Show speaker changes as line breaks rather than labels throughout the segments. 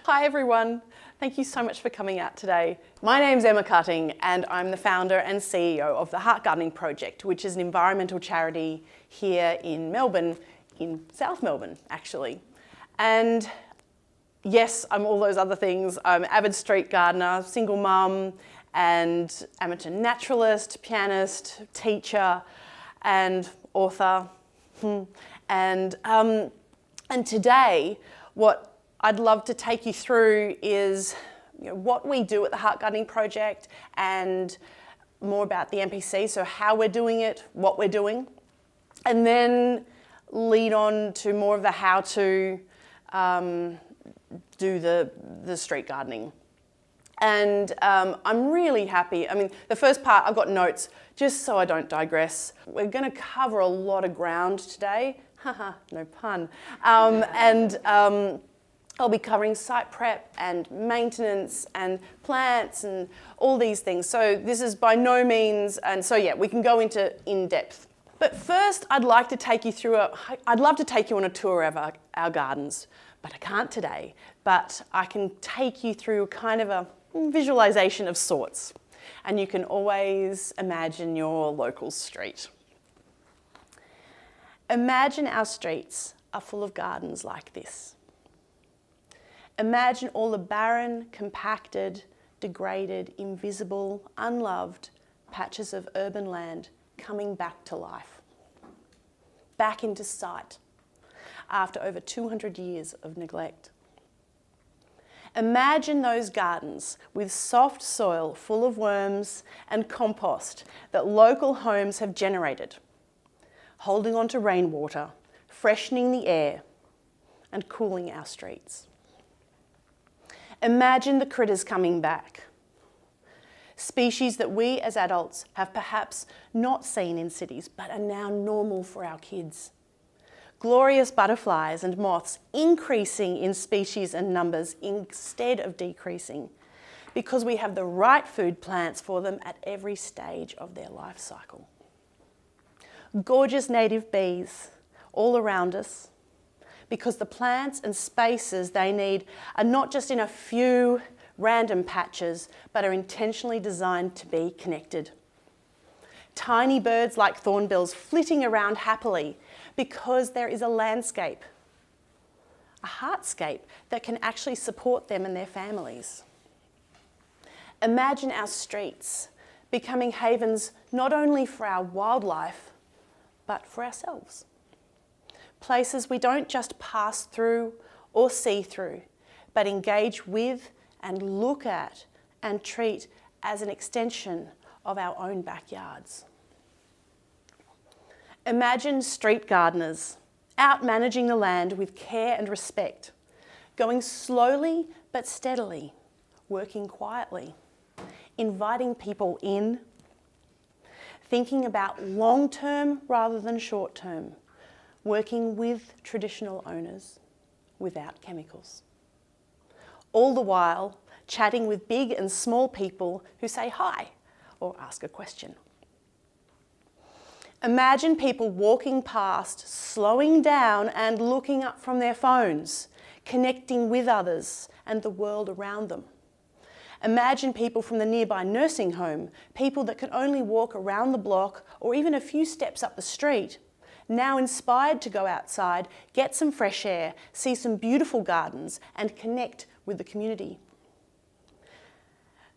Hi everyone, thank you so much for coming out today. My name's Emma Cutting and I'm the founder and CEO of the Heart Gardening Project, which is an environmental charity here in Melbourne, in South Melbourne actually. And yes, I'm all those other things. I'm an avid street gardener, single mum, and amateur naturalist, pianist, teacher, and author. And today, what I'd love to take you through is what we do at the Heart Gardening Project and more about the NPC, so how we're doing it, what we're doing, and then lead on to more of the how to do the street gardening. And I'm really happy. I mean, the first part, I've got notes, just so I don't digress. We're going to cover a lot of ground today. Haha, no pun. I'll be covering site prep and maintenance and plants and all these things. So this is by no means, and so yeah, we can go into in depth. But first, I'd love to take you on a tour of our gardens, but I can't today. But I can take you through kind of a visualization of sorts. And you can always imagine your local street. Imagine our streets are full of gardens like this. Imagine all the barren, compacted, degraded, invisible, unloved patches of urban land coming back to life, back into sight after over 200 years of neglect. Imagine those gardens with soft soil full of worms and compost that local homes have generated, holding on to rainwater, freshening the air, and cooling our streets. Imagine the critters coming back. Species that we as adults have perhaps not seen in cities, but are now normal for our kids. Glorious butterflies and moths increasing in species and numbers instead of decreasing, because we have the right food plants for them at every stage of their life cycle. Gorgeous native bees all around us, because the plants and spaces they need are not just in a few random patches, but are intentionally designed to be connected. Tiny birds like thornbills flitting around happily because there is a landscape, a heartscape that can actually support them and their families. Imagine our streets becoming havens not only for our wildlife, but for ourselves. Places we don't just pass through or see through, but engage with and look at and treat as an extension of our own backyards. Imagine street gardeners out managing the land with care and respect, going slowly but steadily, working quietly, inviting people in, thinking about long-term rather than short-term, working with traditional owners without chemicals. All the while, chatting with big and small people who say hi or ask a question. Imagine people walking past, slowing down and looking up from their phones, connecting with others and the world around them. Imagine people from the nearby nursing home, people that could only walk around the block or even a few steps up the street, now inspired to go outside, get some fresh air, see some beautiful gardens and connect with the community.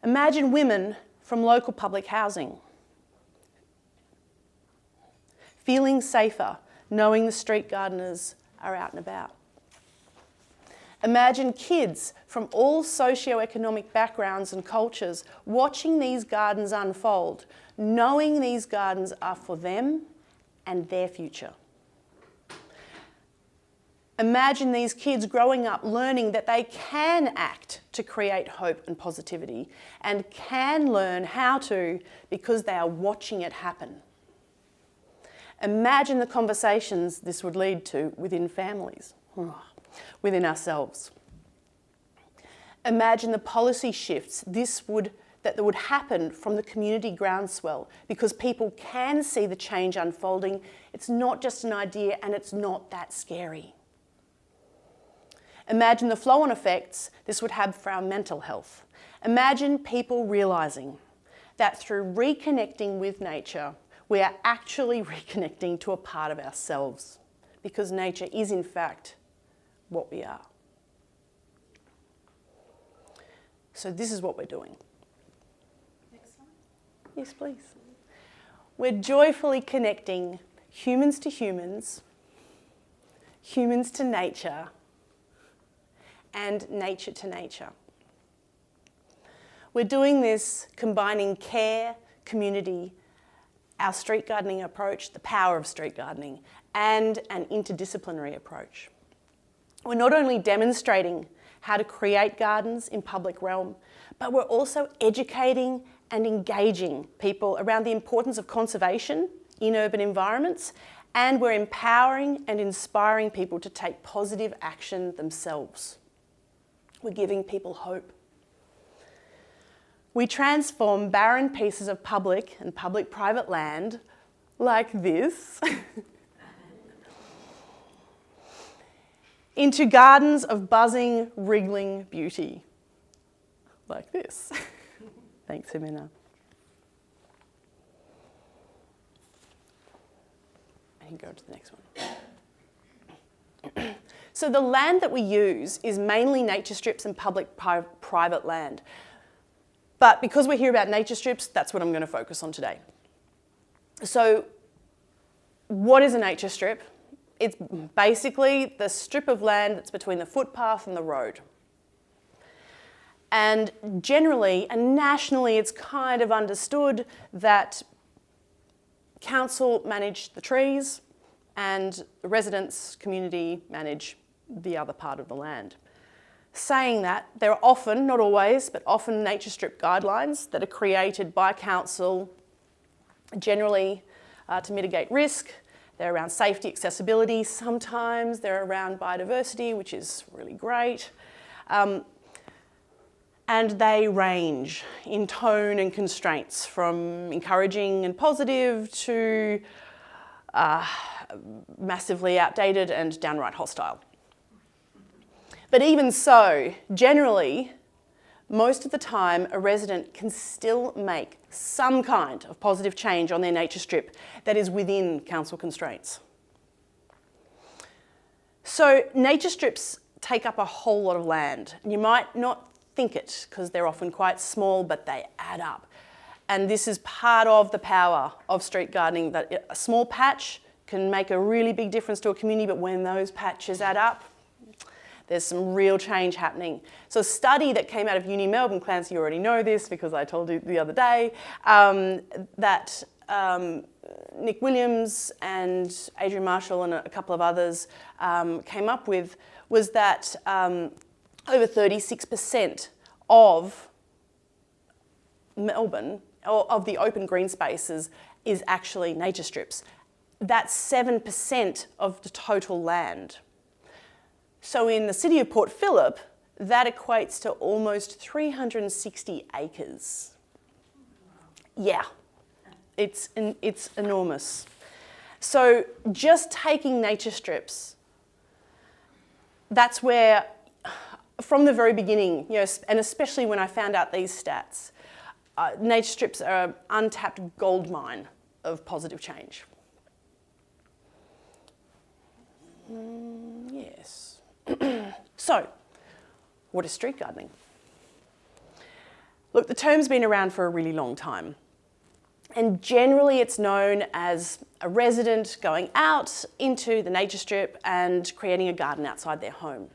Imagine women from local public housing, feeling safer, knowing the street gardeners are out and about. Imagine kids from all socioeconomic backgrounds and cultures watching these gardens unfold, knowing these gardens are for them and their future. Imagine these kids growing up learning that they can act to create hope and positivity and can learn how to because they are watching it happen. Imagine the conversations this would lead to within families, within ourselves. Imagine the policy shifts that would happen from the community groundswell because people can see the change unfolding. It's not just an idea and it's not that scary. Imagine the flow-on effects this would have for our mental health. Imagine people realising that through reconnecting with nature, we are actually reconnecting to a part of ourselves, because nature is in fact what we are. So this is what we're doing.
Next one.
Yes, please. We're joyfully connecting humans to humans, humans to nature, and nature to nature. We're doing this combining care, community, our street gardening approach, the power of street gardening, and an interdisciplinary approach. We're not only demonstrating how to create gardens in public realm, but we're also educating and engaging people around the importance of conservation in urban environments, and we're empowering and inspiring people to take positive action themselves. We're giving people hope. We transform barren pieces of public and public-private land, like this, into gardens of buzzing, wriggling beauty, like this. Thanks, Jimena. And you go to the next one. So the land that we use is mainly nature strips and public-private land. But because we're here about nature strips, that's what I'm going to focus on today. So what is a nature strip? It's basically the strip of land that's between the footpath and the road. And generally and nationally, it's kind of understood that council manage the trees and the residents, community manage the other part of the land. Saying that, there are often, not always, but often nature strip guidelines that are created by council, generally to mitigate risk. They're around safety, accessibility. Sometimes they're around biodiversity, which is really great. And they range in tone and constraints, from encouraging and positive to massively outdated and downright hostile. But even so, generally, most of the time, a resident can still make some kind of positive change on their nature strip that is within council constraints. So nature strips take up a whole lot of land. You might not think it, because they're often quite small, but they add up. And this is part of the power of street gardening, that a small patch can make a really big difference to a community, but when those patches add up, there's some real change happening. So a study that came out of Uni Melbourne, Clancy, you already know this because I told you the other day, that Nick Williams and Adrian Marshall and a couple of others came up with, was that over 36% of Melbourne, or of the open green spaces, is actually nature strips. That's 7% of the total land. So in the city of Port Phillip, that equates to almost 360 acres. Yeah, it's enormous. So just taking nature strips, that's where, from the very beginning, and especially when I found out these stats, nature strips are an untapped gold mine of positive change. Yes. So, what is street gardening? Look, the term's been around for a really long time. And generally it's known as a resident going out into the nature strip and creating a garden outside their home.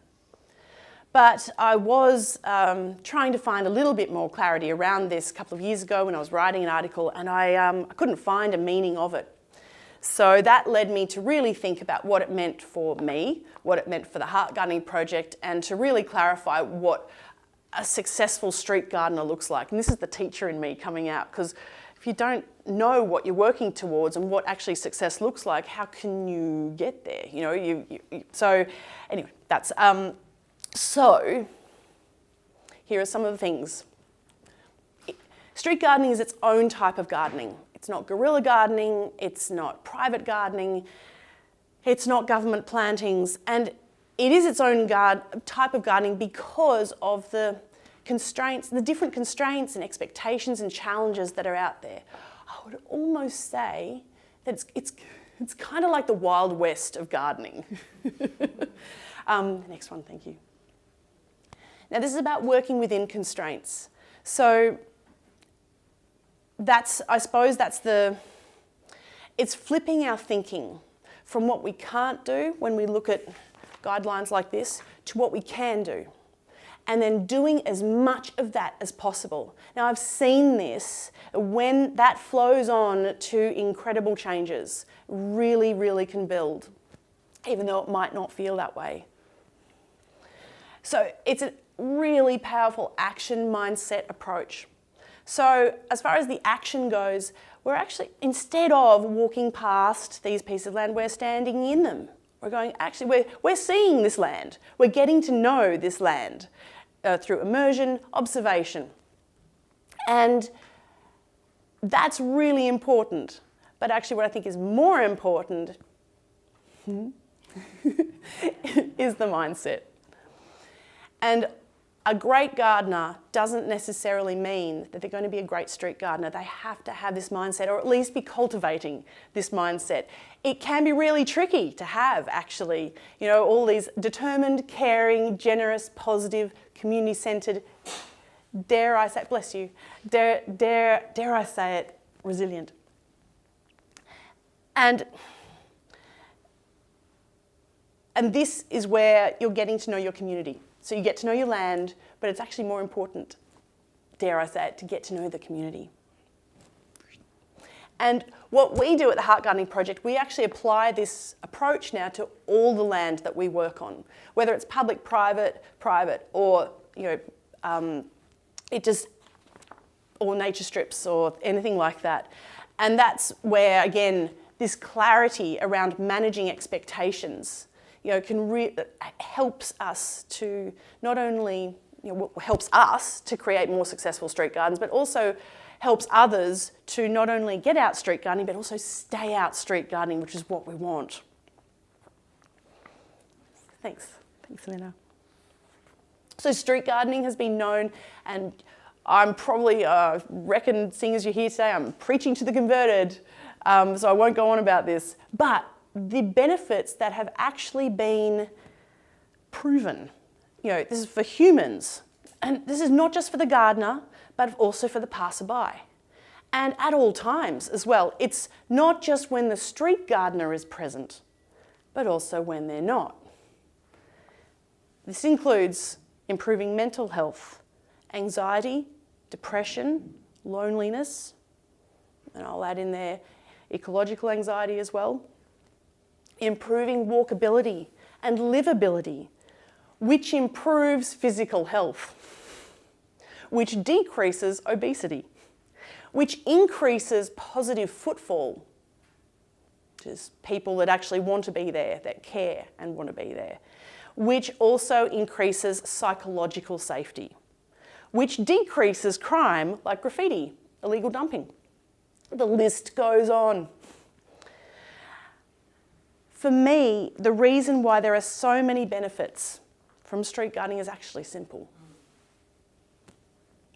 But I was trying to find a little bit more clarity around this a couple of years ago when I was writing an article, and I couldn't find a meaning of it. So that led me to really think about what it meant for me, what it meant for the Heart Gardening Project, and to really clarify what a successful street gardener looks like. And this is the teacher in me coming out, because if you don't know what you're working towards and what actually success looks like, how can you get there? So anyway, that's... So here are some of the things. Street gardening is its own type of gardening. It's not guerrilla gardening, it's not private gardening, it's not government plantings, and it is its own type of gardening because of the constraints, the different constraints and expectations and challenges that are out there. I would almost say that it's kind of like the Wild West of gardening. Next one, thank you. Now this is about working within constraints. So I suppose it's flipping our thinking from what we can't do when we look at guidelines like this to what we can do, and then doing as much of that as possible. Now I've seen this when that flows on to incredible changes, really, really can build, even though it might not feel that way. So it's a really powerful action mindset approach. So as far as the action goes, we're actually, instead of walking past these pieces of land, we're standing in them. We're going, actually, we're seeing this land. We're getting to know this land through immersion, observation. And that's really important. But actually what I think is more important is the mindset. And a great gardener doesn't necessarily mean that they're going to be a great street gardener. They have to have this mindset, or at least be cultivating this mindset. It can be really tricky to have, actually, you know, all these determined, caring, generous, positive, community-centered, dare I say, bless you, dare I say it, resilient. And this is where you're getting to know your community. So you get to know your land, but it's actually more important, dare I say it, to get to know the community. And what we do at the Heart Gardening Project, we actually apply this approach now to all the land that we work on, whether it's public, private, or or nature strips or anything like that. And that's where, again, this clarity around managing expectations, helps us to not only, helps us to create more successful street gardens, but also helps others to not only get out street gardening, but also stay out street gardening, which is what we want. Thanks, Elena. So street gardening has been known, and I'm probably, reckon seeing as you're here today, I'm preaching to the converted, so I won't go on about this, but the benefits that have actually been proven, this is for humans, and this is not just for the gardener, but also for the passerby, and at all times as well. It's not just when the street gardener is present, but also when they're not. This includes improving mental health, anxiety, depression, loneliness, and I'll add in there ecological anxiety as well, improving walkability and livability, which improves physical health, which decreases obesity, which increases positive footfall, which is people that actually want to be there, that care and want to be there, which also increases psychological safety, which decreases crime like graffiti, illegal dumping. The list goes on. For me, the reason why there are so many benefits from street gardening is actually simple.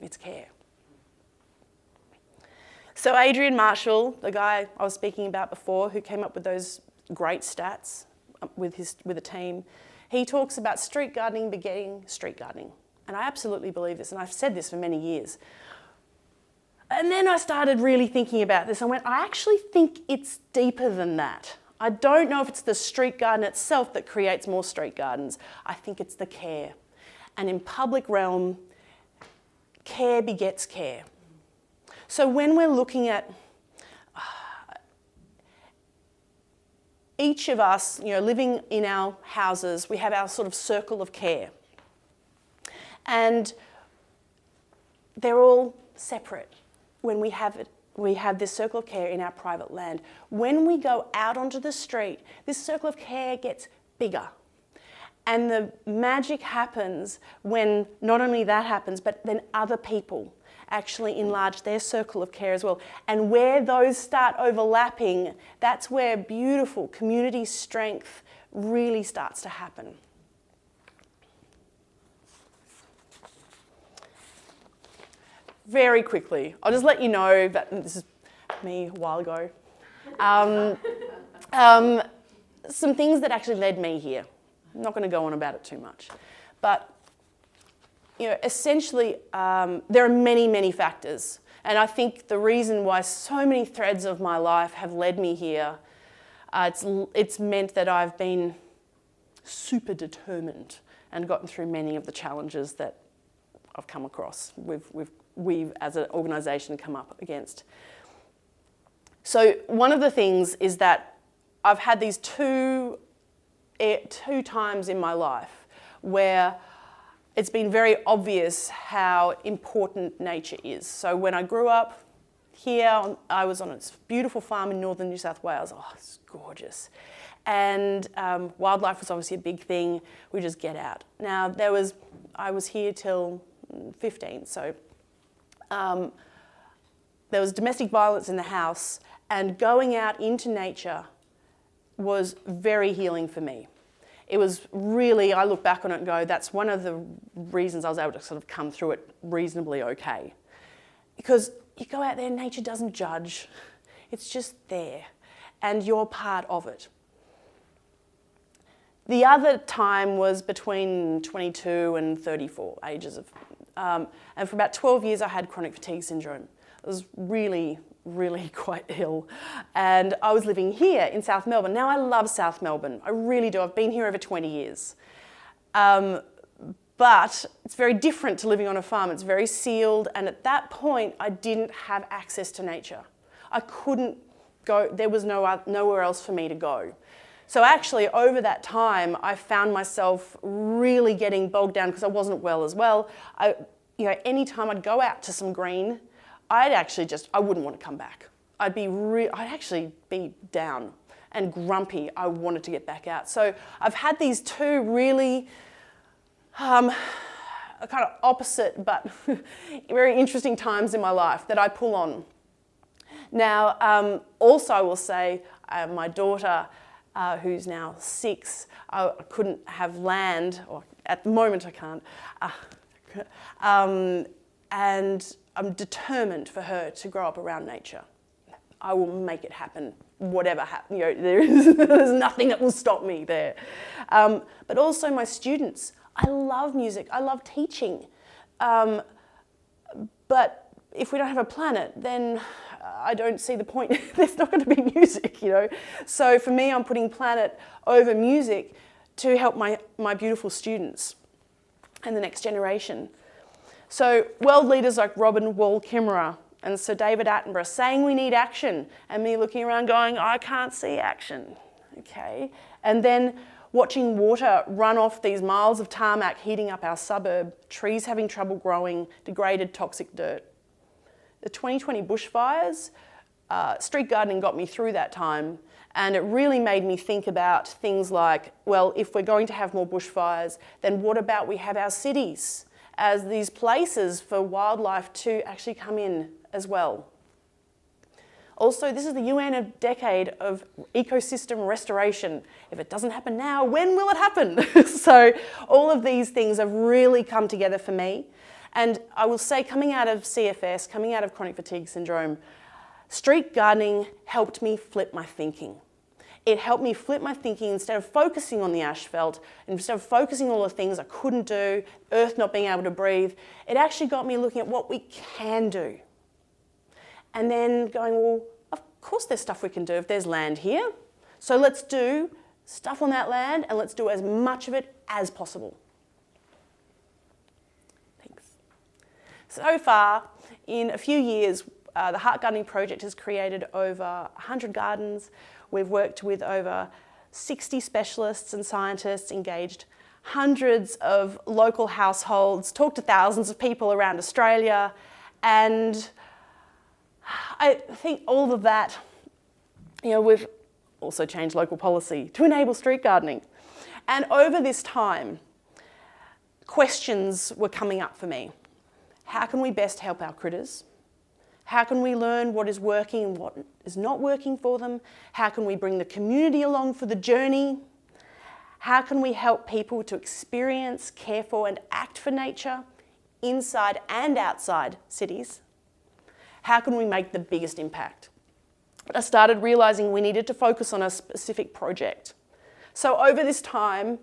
It's care. So Adrian Marshall, the guy I was speaking about before, who came up with those great stats with a team, he talks about street gardening begetting street gardening. And I absolutely believe this, and I've said this for many years. And then I started really thinking about this. I went, I actually think it's deeper than that. I don't know if it's the street garden itself that creates more street gardens. I think it's the care. And in public realm, care begets care. So when we're looking at each of us, living in our houses, we have our sort of circle of care. And they're all separate when we have it. We have this circle of care in our private land. When we go out onto the street, this circle of care gets bigger. And the magic happens when not only that happens, but then other people actually enlarge their circle of care as well. And where those start overlapping, that's where beautiful community strength really starts to happen. very quickly. I'll just let you know that this is me a while ago. Some things that actually led me here. I'm not going to go on about it too much. But essentially, there are many, many factors. And I think the reason why so many threads of my life have led me here, it's meant that I've been super determined and gotten through many of the challenges that I've come across, we've as an organisation come up against. So one of the things is that I've had these two times in my life where it's been very obvious how important nature is. So when I grew up here, I was on a beautiful farm in northern New South Wales. Oh, it's gorgeous. And wildlife was obviously a big thing. We just get out. Now, I was here till 15, so there was domestic violence in the house, and going out into nature was very healing for me. It was really, I look back on it and go, that's one of the reasons I was able to sort of come through it reasonably okay. Because you go out there, nature doesn't judge. It's just there, and you're part of it. The other time was between 22 and 34 ages of, and for about 12 years I had chronic fatigue syndrome. I was really, really quite ill. And I was living here in South Melbourne. Now I love South Melbourne, I really do. I've been here over 20 years. But it's very different to living on a farm. It's very sealed, and at that point I didn't have access to nature. I couldn't go, there was nowhere else for me to go. So actually over that time I found myself really getting bogged down because I wasn't well as well. Anytime I'd go out to some green, I wouldn't want to come back. I'd actually be down and grumpy. I wanted to get back out. So I've had these two really kind of opposite but very interesting times in my life that I pull on. Now, also I will say my daughter, who's now 6, I couldn't have land, or at the moment I can't, and I'm determined for her to grow up around nature. I will make it happen, whatever happens. There's nothing that will stop me there. But also my students. I love music. I love teaching. But if we don't have a planet, then I don't see the point. There's not going to be music, So for me, I'm putting planet over music to help my beautiful students and the next generation. So world leaders like Robin Wall-Kimmerer and Sir David Attenborough saying we need action, and me looking around going, I can't see action, okay? And then watching water run off these miles of tarmac heating up our suburb, trees having trouble growing, degraded toxic dirt. The 2020 bushfires, street gardening got me through that time, and it really made me think about things like, well, if we're going to have more bushfires, then what about we have our cities as these places for wildlife to actually come in as well. Also, this is the UN decade of ecosystem restoration. If it doesn't happen now, when will it happen? So all of these things have really come together for me. And I will say, coming out of CFS, coming out of chronic fatigue syndrome, street gardening helped me flip my thinking. It helped me flip my thinking. Instead of focusing on the asphalt, instead of focusing on all the things I couldn't do, earth not being able to breathe, it actually got me looking at what we can do. And then going, well, of course there's stuff we can do if there's land here. So let's do stuff on that land, and let's do as much of it as possible. Thanks. So far, in a few years, the Heart Gardening Project has created over 100 gardens. We've worked with over 60 specialists and scientists, engaged hundreds of local households, talked to thousands of people around Australia, and I think all of that, we've also changed local policy to enable street gardening. And over this time, questions were coming up for me. How can we best help our critters? How can we learn what is working and what is not working for them? How can we bring the community along for the journey? How can we help people to experience, care for, and act for nature inside and outside cities, how can we make the biggest impact? I started realising we needed to focus on a specific project. So over this time,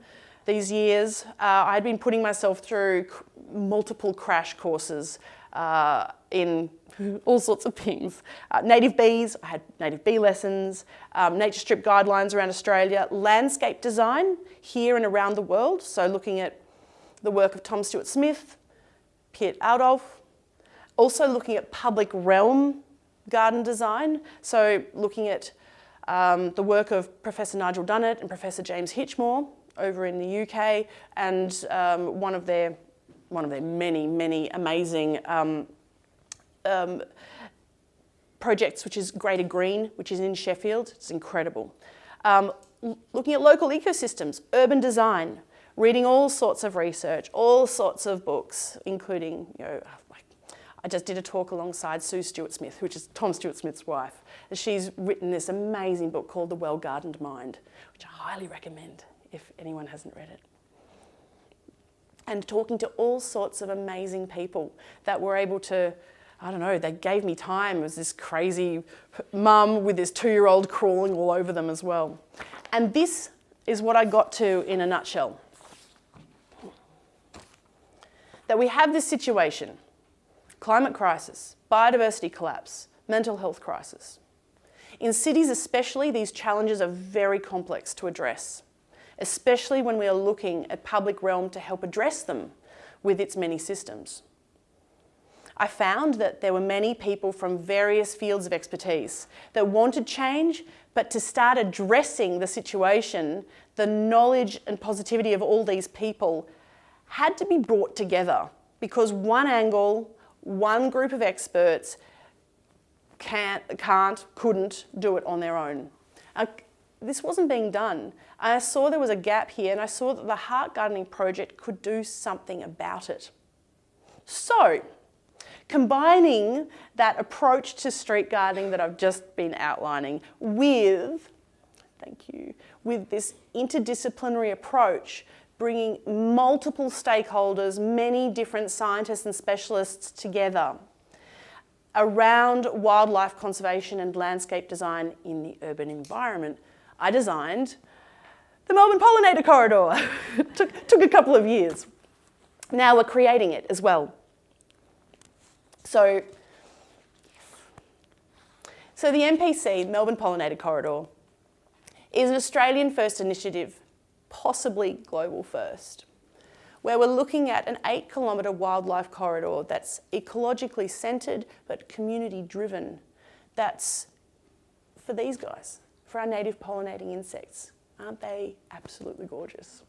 these years, I had been putting myself through multiple crash courses in all sorts of things. Native bees, I had native bee lessons, nature strip guidelines around Australia, landscape design here and around the world, so looking at the work of Tom Stewart-Smith, Piet Adolf, also looking at public realm garden design, so looking at the work of Professor Nigel Dunnett and Professor James Hitchmore over in the UK, and one of their many amazing projects, which is Greater Green, which is in Sheffield. It's incredible. Looking at local ecosystems, urban design, reading all sorts of research, all sorts of books, including, I just did a talk alongside Sue Stewart-Smith, which is Tom Stewart-Smith's wife. She's written this amazing book called The Well-Gardened Mind, which I highly recommend if anyone hasn't read it. And talking to all sorts of amazing people that were able to, they gave me time. It was this crazy mum with this 2-year-old crawling all over them as well. And this is what I got to in a nutshell. That we have this situation: climate crisis, biodiversity collapse, mental health crisis. In cities especially, these challenges are very complex to address, especially when we are looking at public realm to help address them with its many systems. I found that there were many people from various fields of expertise that wanted change, but to start addressing the situation, the knowledge and positivity of all these people had to be brought together, because one angle, one group of experts couldn't do it on their own. This wasn't being done. I saw there was a gap here, and I saw that the Heart Gardening Project could do something about it. So, combining that approach to street gardening that I've just been outlining with this interdisciplinary approach, bringing multiple stakeholders, many different scientists and specialists together around wildlife conservation and landscape design in the urban environment, I designed the Melbourne Pollinator Corridor. took a couple of years. Now we're creating it as well. So the MPC, Melbourne Pollinator Corridor, is an Australian first initiative, possibly global first, where we're looking at an 8-kilometre wildlife corridor that's ecologically centred but community driven. That's for these guys, for our native pollinating insects. Aren't they absolutely gorgeous?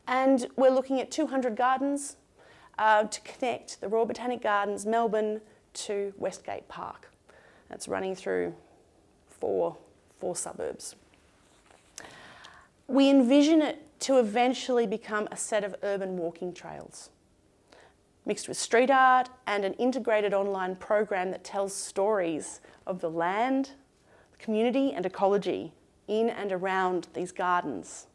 And we're looking at 200 gardens to connect the Royal Botanic Gardens, Melbourne, to Westgate Park. That's running through four suburbs. We envision it to eventually become a set of urban walking trails, mixed with street art and an integrated online program that tells stories of the land, community and ecology in and around these gardens.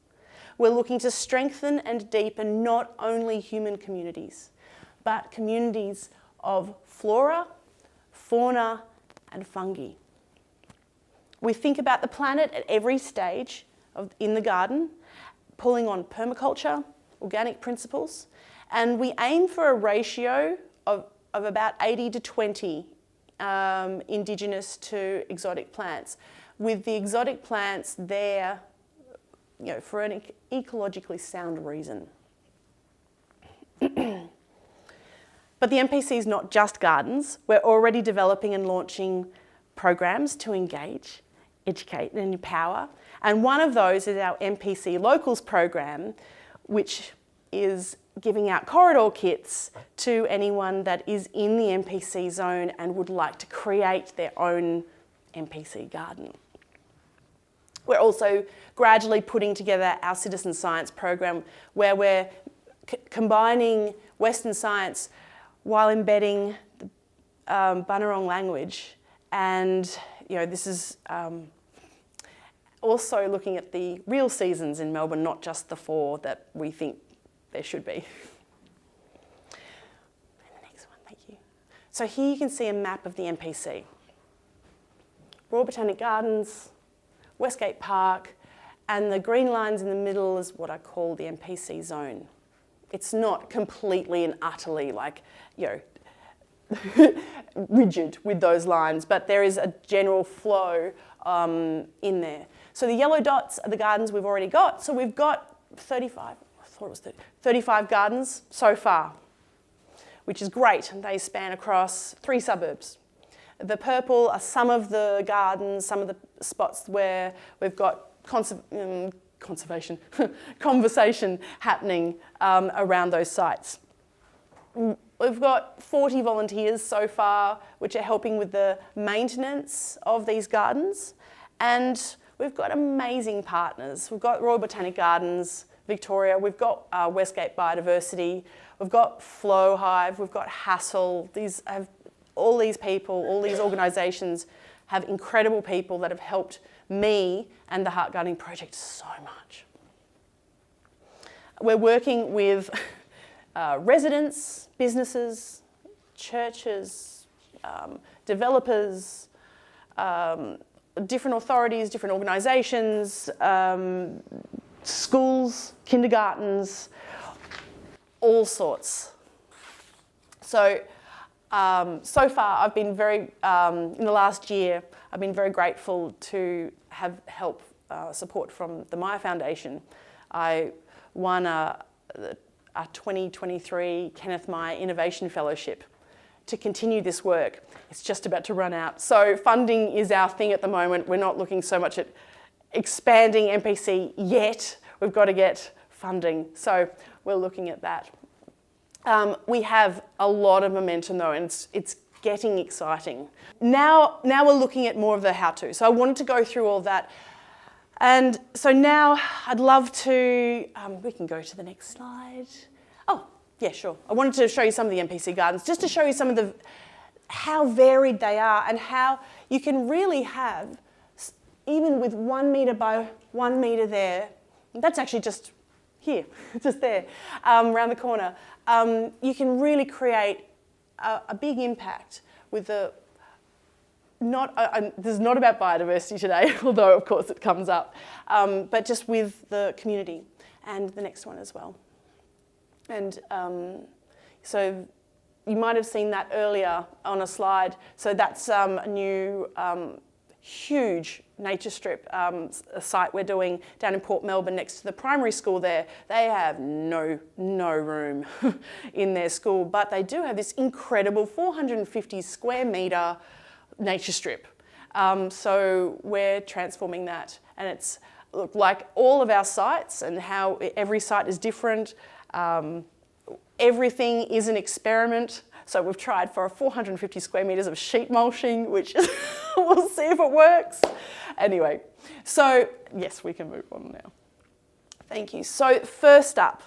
We're looking to strengthen and deepen not only human communities, but communities of flora, fauna and fungi. We think about the planet at every stage in the garden, pulling on permaculture, organic principles, and we aim for a ratio of about 80 to 20 indigenous to exotic plants, with the exotic plants there for an ecologically sound reason. But the MPC is not just gardens. We're already developing and launching programs to engage, educate and empower. And one of those is our MPC Locals program, which is giving out corridor kits to anyone that is in the MPC zone and would like to create their own MPC garden. We're also gradually putting together our citizen science program, where we're combining Western science while embedding the Bunurong language. And this is also looking at the real seasons in Melbourne, not just the 4 that we think there should be. So here you can see a map of the MPC. Royal Botanic Gardens, Westgate Park, and the green lines in the middle is what I call the MPC zone. It's not completely and utterly rigid with those lines, but there is a general flow in there. So the yellow dots are the gardens we've already got. So we've got 35 gardens so far, which is great. They span across 3 suburbs. The purple are some of the gardens, some of the spots where we've got conversation happening around those sites. We've got 40 volunteers so far, which are helping with the maintenance of these gardens. And we've got amazing partners. We've got Royal Botanic Gardens, Victoria, we've got Westgate Biodiversity, we've got Flow Hive, we've got Hassel. All these people, all these organisations have incredible people that have helped me and the Heart Gardening Project so much. We're working with residents, businesses, churches, developers, different authorities, different organisations, schools, kindergartens, all sorts. So far I've been very, in the last year, I've been very grateful to have help, support from the Maya Foundation. I won a 2023 Kenneth Maya Innovation Fellowship to continue this work. It's just about to run out. So funding is our thing at the moment. We're not looking so much at expanding MPC yet. We've got to get funding. So we're looking at that. We have a lot of momentum though, and it's getting exciting. Now we're looking at more of the how-to. So I wanted to go through all that. And so now I'd love to, we can go to the next slide. Oh, yeah, sure. I wanted to show you some of the MPC gardens, just to show you some of how varied they are and how you can really have, even with 1 metre by 1 metre there, that's actually just here, just there, around the corner. You can really create a big impact with this is not about biodiversity today, although of course it comes up, but just with the community, and the next one as well. And so you might have seen that earlier on a slide. So that's a new huge nature strip, a site we're doing down in Port Melbourne next to the primary school there. They have no room in their school, but they do have this incredible 450 square metre nature strip. So we're transforming that, and it's like all of our sites and how every site is different. Everything is an experiment. So we've tried for 450 square metres of sheet mulching, which we'll see if it works. Anyway, so yes, we can move on now. Thank you. So first up,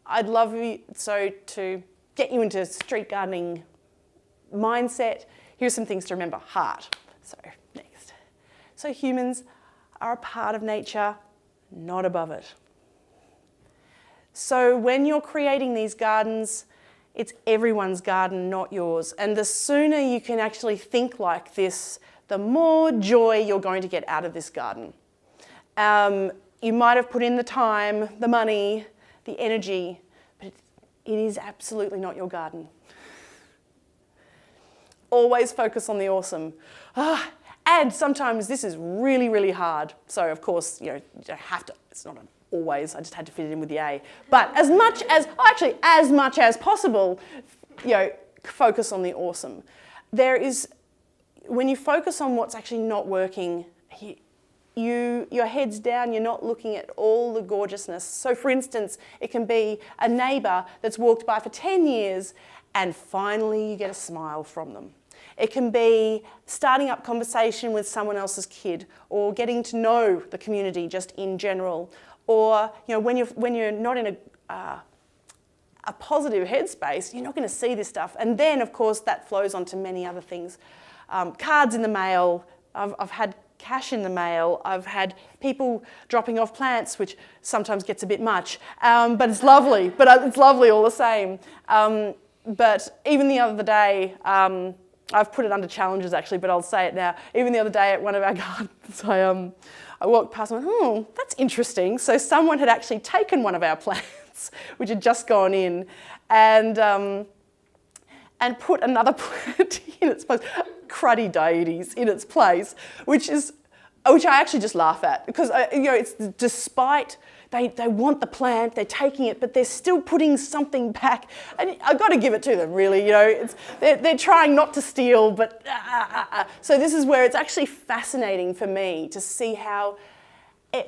I'd love to get you into street gardening mindset. Here's some things to remember. Heart. So next. So humans are a part of nature, not above it. So when you're creating these gardens, it's everyone's garden, not yours. And the sooner you can actually think like this, the more joy you're going to get out of this garden. You might have put in the time, the money, the energy, but it is absolutely not your garden. Always focus on the awesome. And sometimes this is really, really hard. So of course, you don't have to, it's not always, I just had to fit it in with the A. But as much as possible, focus on the awesome. When you focus on what's actually not working, your head's down, you're not looking at all the gorgeousness. So for instance, it can be a neighbour that's walked by for 10 years and finally you get a smile from them. It can be starting up conversation with someone else's kid, or getting to know the community just in general. Or when you're not in a positive headspace, you're not going to see this stuff. And then, of course, that flows on to many other things. Cards in the mail. I've had cash in the mail. I've had people dropping off plants, which sometimes gets a bit much. But it's lovely. But it's lovely all the same. but even the other day, I've put it under challenges actually, but I'll say it now. Even the other day at one of our gardens, I walked past and went, oh, that's interesting. So someone had actually taken one of our plants, which had just gone in, and put another plant in its place, cruddy deities in its place, which I actually just laugh at, because it's despite they want the plant, they're taking it, but they're still putting something back, and I've got to give it to them, really. They're trying not to steal, but so this is where it's actually fascinating for me to see how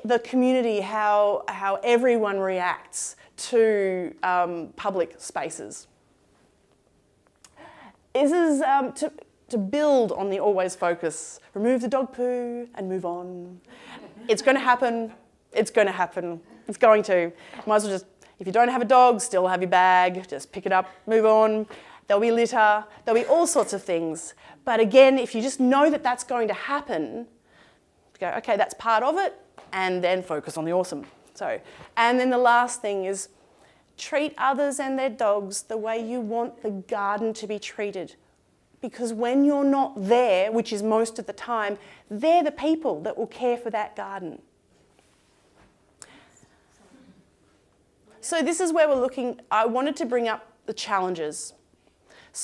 the community, how everyone reacts to public spaces. This is to build on the always focus, remove the dog poo and move on. It's going to happen. It's going to happen. It's going to. Might as well just, if you don't have a dog, still have your bag, just pick it up, move on. There'll be litter, there'll be all sorts of things. But again, if you just know that that's going to happen, go, okay, that's part of it, and then focus on the awesome. And then the last thing is treat others and their dogs the way you want the garden to be treated. Because when you're not there, which is most of the time, they're the people that will care for that garden. So this is where we're looking. I wanted to bring up the challenges.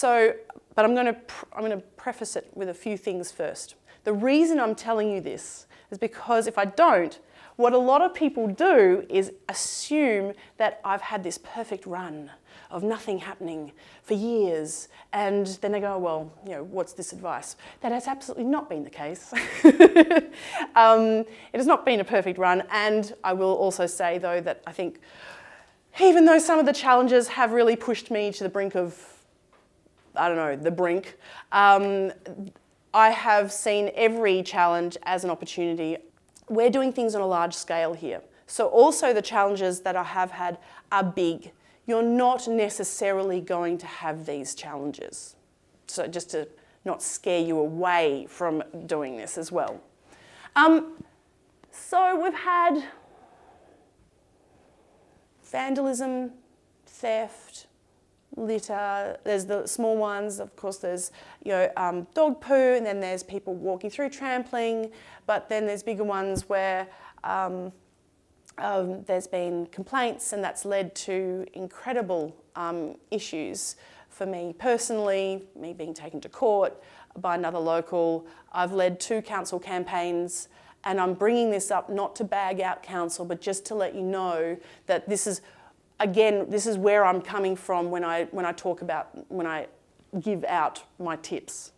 But I'm going to preface it with a few things first. The reason I'm telling you this is because if I don't, what a lot of people do is assume that I've had this perfect run of nothing happening for years, and then they go, well, what's this advice? That has absolutely not been the case. It has not been a perfect run, and I will also say, though, that I think even though some of the challenges have really pushed me to the brink of, the brink, I have seen every challenge as an opportunity. We're doing things on a large scale here. So also the challenges that I have had are big. You're not necessarily going to have these challenges. So just to not scare you away from doing this as well. So we've had vandalism, theft, litter. There's the small ones, of course. There's dog poo, and then there's people walking through, trampling. But then there's bigger ones where there's been complaints, and that's led to incredible issues for me personally. Me being taken to court by another local. I've led 2 council campaigns. And I'm bringing this up not to bag out council, but just to let you know that this is where I'm coming from when I give out my tips.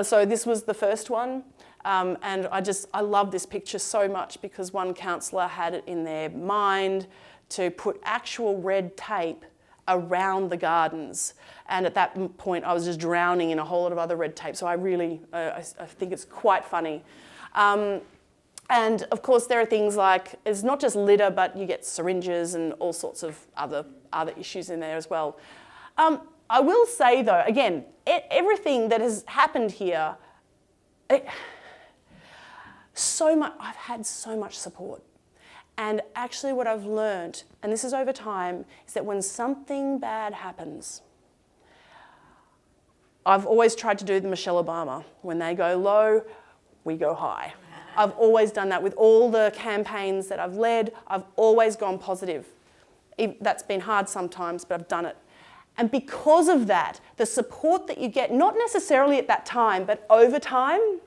So this was the first one, and I love this picture so much because one councillor had it in their mind to put actual red tape around the gardens, and at that point I was just drowning in a whole lot of other red tape. So I really, I think it's quite funny. And of course there are things like, it's not just litter, but you get syringes and all sorts of other issues in there as well. I will say though, again, everything that has happened here, I've had so much support. And actually what I've learned, and this is over time, is that when something bad happens, I've always tried to do the Michelle Obama. When they go low, we go high. I've always done that with all the campaigns that I've led. I've always gone positive. That's been hard sometimes, but I've done it. And because of that, the support that you get, not necessarily at that time, but over time,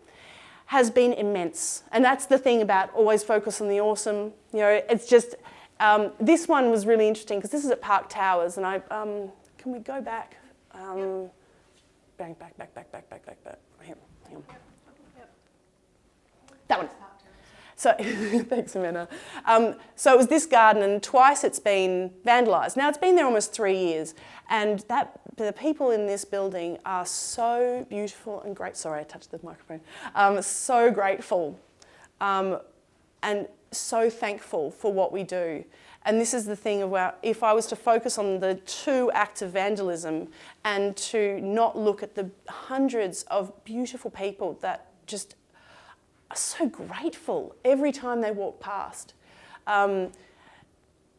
has been immense. And that's the thing about always focus on the awesome. It's just, this one was really interesting because this is at Park Towers, and can we go back? Back. Here. That one. So, thanks, Amanda. So it was this garden, and twice it's been vandalised. Now it's been there almost 3 years, and the people in this building are so beautiful and great. Sorry, I touched the microphone. So grateful, and so thankful for what we do. And this is the thing about, if I was to focus on the 2 acts of vandalism and to not look at the hundreds of beautiful people that just are so grateful every time they walk past.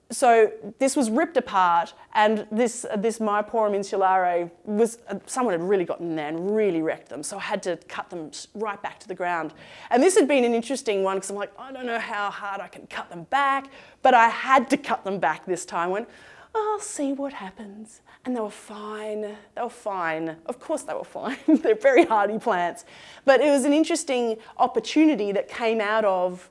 So this was ripped apart, and this Myporum insulare was, someone had really gotten in there and really wrecked them, so I had to cut them right back to the ground. And this had been an interesting one because I'm like, I don't know how hard I can cut them back, but I had to cut them back this time. I went, I'll see what happens. And they were fine. They were fine. Of course they were fine. They're very hardy plants. But it was an interesting opportunity that came out of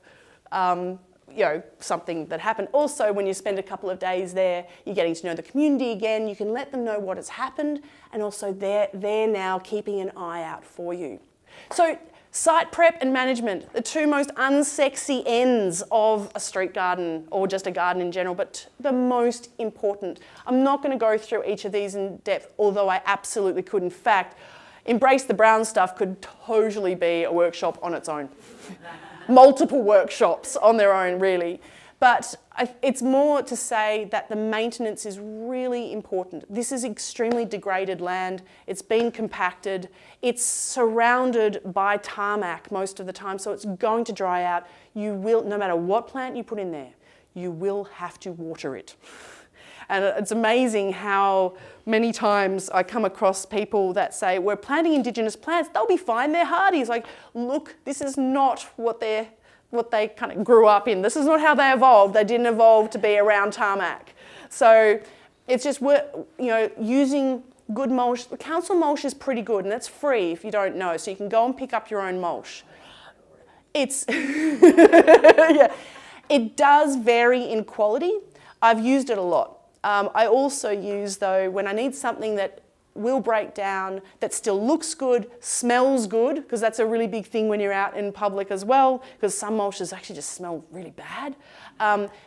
something that happened. Also, when you spend a couple of days there, you're getting to know the community again. You can let them know what has happened, and also they're now keeping an eye out for you. So site prep and management, the two most unsexy ends of a street garden or just a garden in general, but the most important. I'm not going to go through each of these in depth, although I absolutely could. In fact, Embrace the Brown Stuff could totally be a workshop on its own. Multiple workshops on their own, really. But it's more to say that the maintenance is really important. This is extremely degraded land. It's been compacted. It's surrounded by tarmac most of the time, so it's going to dry out. You will, no matter what plant you put in there, you will have to water it. And it's amazing how many times I come across people that say, we're planting Indigenous plants, they'll be fine, they're hardy. It's like, look, this is not what they kind of grew up in. This is not how they evolved. They didn't evolve to be around tarmac. So it's just, using good mulch. The council mulch is pretty good, and it's free if you don't know, so you can go and pick up your own mulch. It's, yeah. It does vary in quality. I've used it a lot. I also use, though, when I need something that will break down, that still looks good, smells good, because that's a really big thing when you're out in public as well, because some mulches actually just smell really bad.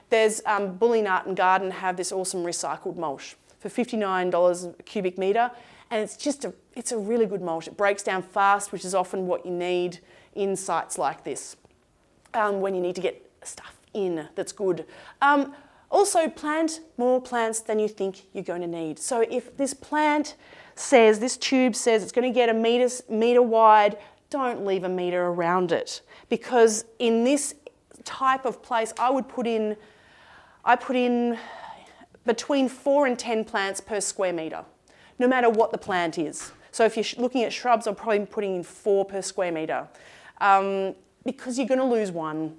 There's Bulleen Art and Garden have this awesome recycled mulch for $59 a cubic metre, and it's a really good mulch. It breaks down fast, which is often what you need in sites like this, when you need to get stuff in that's good. Also, plant more plants than you think you're going to need. So if this tube says it's going to get a metre wide, don't leave a metre around it. Because in this type of place, I put in between 4 and 10 plants per square metre, no matter what the plant is. So if you're looking at shrubs, I'm probably putting in 4 per square metre, because you're going to lose one.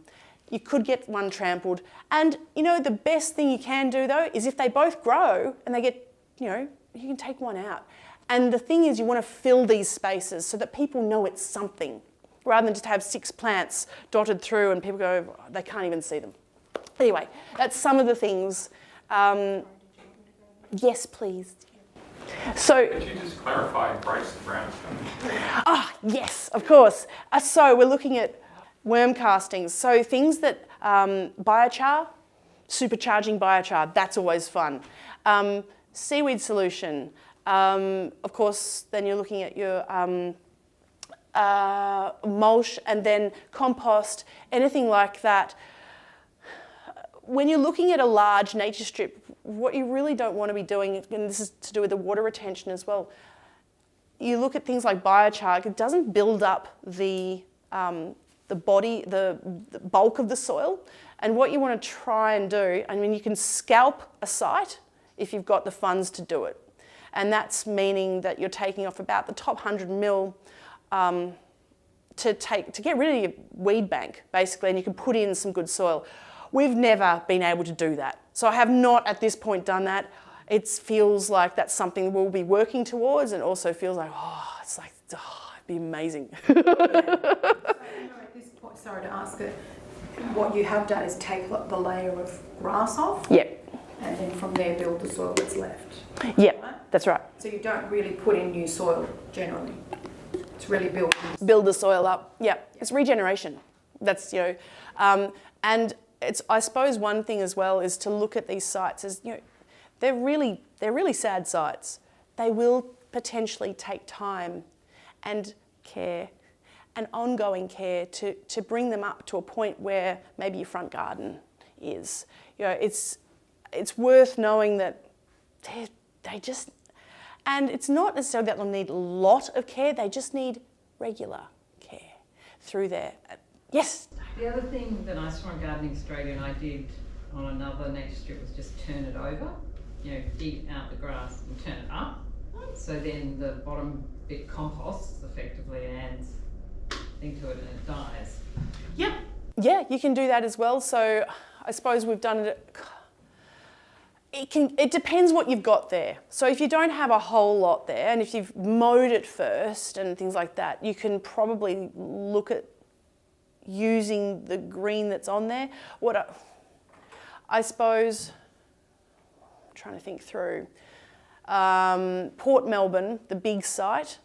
You could get one trampled. And, the best thing you can do, though, is if they both grow and they get, you can take one out. And the thing is, you want to fill these spaces so that people know it's something, rather than just have 6 plants dotted through and people go, they can't even see them. Anyway, that's some of the things. Yes, please. So,
could you just clarify Embrace the Brown Stuff?
Yes, of course. So we're looking at worm castings, so things that biochar, supercharging biochar, that's always fun. Seaweed solution, of course, then you're looking at your mulch and then compost, anything like that. When you're looking at a large nature strip, what you really don't want to be doing, and this is to do with the water retention as well, you look at things like biochar, it doesn't build up the bulk of the soil. And what you want to try and do, you can scalp a site if you've got the funds to do it. And that's meaning that you're taking off about the top 100 mil to get rid of your weed bank, basically, and you can put in some good soil. We've never been able to do that. So I have not at this point done that. It feels like that's something we'll be working towards, and also feels like, it'd be amazing.
At this point, sorry to ask it, what you have done is take the layer of grass off.
Yep.
And then from there build the soil that's left.
Yep,
Right?
that's right.
So you don't really put in new soil generally. It's really
build the soil up. Yep. It's regeneration. That's and it's, I suppose, one thing as well is to look at these sites as they're really sad sites. They will potentially take time and care and ongoing care to bring them up to a point where maybe your front garden is. It's worth knowing that they just, and it's not necessarily that they'll need a lot of care, they just need regular care through there. Yes?
The other thing that I saw on Gardening Australia, and I did on another nature strip was just turn it over, dig out the grass and turn it up. So then the bottom bit composts effectively and adds into it and it dies.
Yep. Yeah, you can do that as well. So I suppose we've done it. It depends what you've got there. So if you don't have a whole lot there, and if you've mowed it first and things like that, you can probably look at using the green that's on there. I suppose, I'm trying to think through. Port Melbourne, the big site,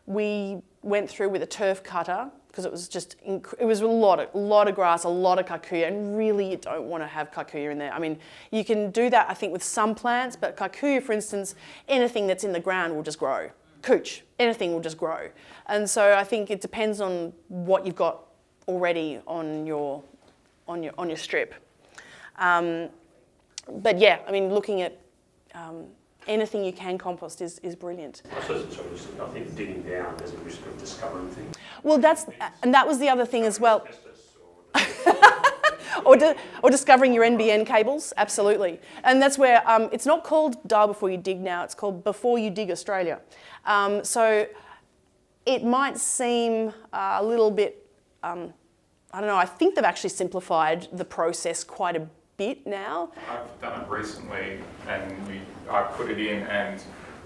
we went through with a turf cutter because it was just, it was a lot of grass, a lot of kikuyu, and really you don't want to have kikuyu in there. I mean, you can do that I think with some plants, but kikuyu, for instance, anything that's in the ground will just grow. Cooch, anything will just grow. And so I think it depends on what you've got already on your strip. But yeah, I mean, looking at anything you can compost is brilliant.
I think digging down, there's a risk of discovering things.
Well, that was the other thing as well. Or discovering your NBN cables, absolutely. And that's where it's not called Dial Before You Dig now, it's called Before You Dig Australia. So it might seem a little bit, I don't know, I think they've actually simplified the process quite a bit now.
I've done it recently and I put it in and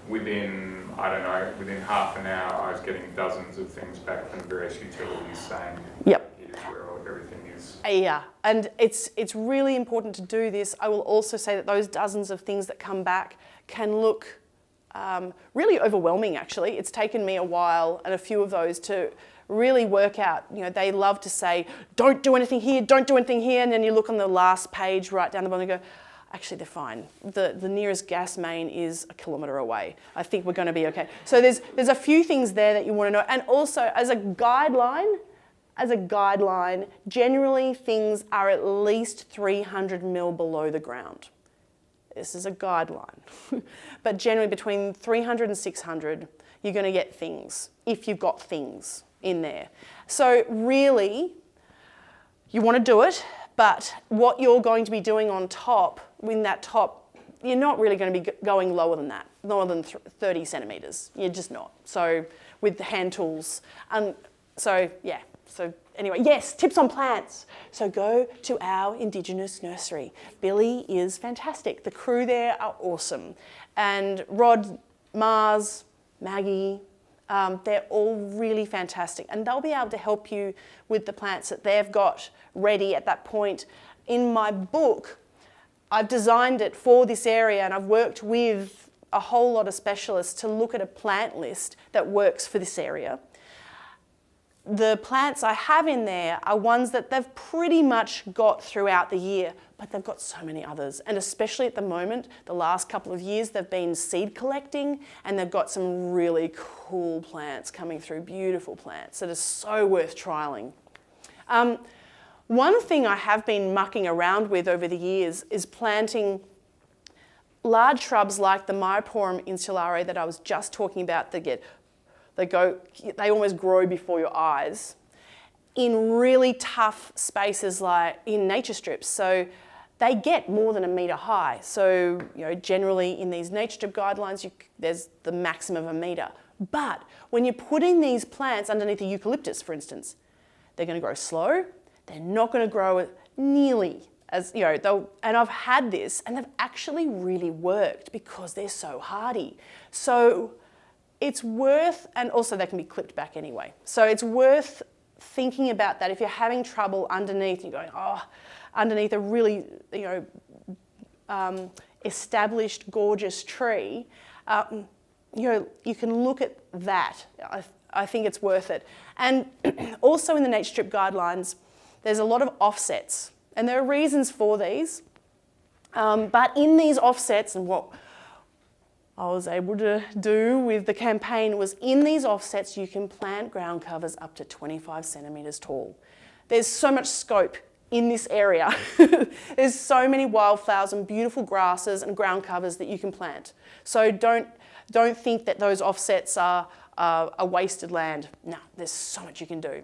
within half an hour I was getting dozens of things back from various utilities saying
Yep.
here's where everything is.
Yeah, and it's really important to do this. I will also say that those dozens of things that come back can look really overwhelming actually. It's taken me a while and a few of those to really work out, they love to say, don't do anything here, don't do anything here, and then you look on the last page right down the bottom and go, actually they're fine. The nearest gas main is 1 kilometre away. I think we're going to be okay. So there's a few things there that you want to know. And also as a guideline, generally things are at least 300 mil below the ground. This is a guideline. But generally between 300 and 600, you're going to get things, if you've got things in there. So really, you want to do it, but what you're going to be doing on top, in that top, you're not really going to be going lower than that, lower than 30 centimetres. You're just not. So with the hand tools. So yeah, so anyway, yes, tips on plants. So go to our Indigenous nursery. Billy is fantastic. The crew there are awesome. And Rod, Mars, Maggie, they're all really fantastic and they'll be able to help you with the plants that they've got ready at that point. In my book, I've designed it for this area and I've worked with a whole lot of specialists to look at a plant list that works for this area. The plants I have in there are ones that they've pretty much got throughout the year, but they've got so many others. And especially at the moment, the last couple of years, they've been seed collecting and they've got some really cool plants coming through, beautiful plants that are so worth trialling. One thing I have been mucking around with over the years is planting large shrubs like the Myoporum insulare that I was just talking about they almost grow before your eyes in really tough spaces like in nature strips. So they get more than 1 metre high. So generally in these nature strip guidelines, there's the maximum of 1 metre. But when you're putting these plants underneath a eucalyptus, for instance, they're going to grow slow. They're not going to grow nearly as, and I've had this and they've actually really worked because they're so hardy. So it's worth, and also they can be clipped back anyway. So it's worth thinking about that if you're having trouble underneath, you're going, underneath a really, established, gorgeous tree, you can look at that. I think it's worth it. And also in the nature strip guidelines, there's a lot of offsets, and there are reasons for these. But in these offsets, and what I was able to do with the campaign was in these offsets you can plant ground covers up to 25 centimetres tall. There's so much scope in this area. There's so many wildflowers and beautiful grasses and ground covers that you can plant. So don't think that those offsets are a wasted land. No, there's so much you can do.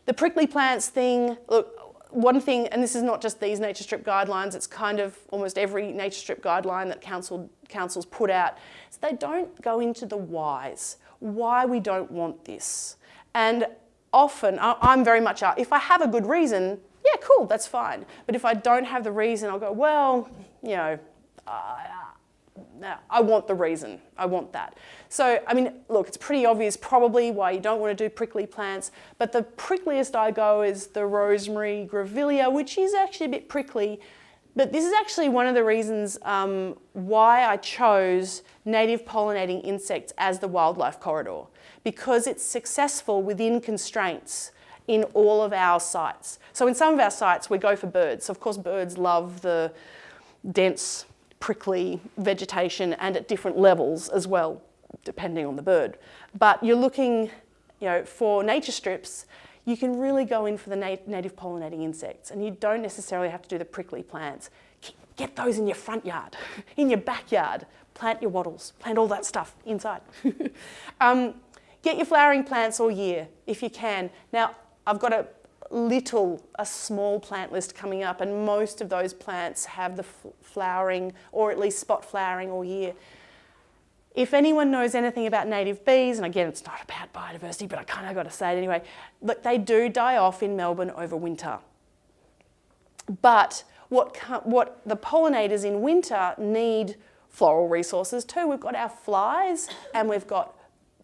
The prickly plants thing, look, one thing, and this is not just these nature strip guidelines, it's kind of almost every nature strip guideline that councils put out, is they don't go into the whys, why we don't want this. And often, I'm very much out, if I have a good reason, yeah, cool, that's fine. But if I don't have the reason, I'll go, well, you know, I want the reason, I want that. So, I mean, look, it's pretty obvious probably why you don't want to do prickly plants, but the prickliest I go is the rosemary grevillea, which is actually a bit prickly, but this is actually one of the reasons why I chose native pollinating insects as the wildlife corridor, because it's successful within constraints in all of our sites. So in some of our sites, we go for birds. So of course, birds love the dense, prickly vegetation and at different levels as well, depending on the bird. But you're looking, you know, for nature strips, you can really go in for the native pollinating insects, and you don't necessarily have to do the prickly plants. Get those in your front yard, in your backyard. Plant your wattles, plant all that stuff inside. Get your flowering plants all year if you can. Now, I've got a small plant list coming up, and most of those plants have the flowering or at least spot flowering all year. If anyone knows anything about native bees, and again, it's not about biodiversity, but I kind of got to say it anyway, look, they do die off in Melbourne over winter. But what the pollinators in winter need floral resources too. We've got our flies, and we've got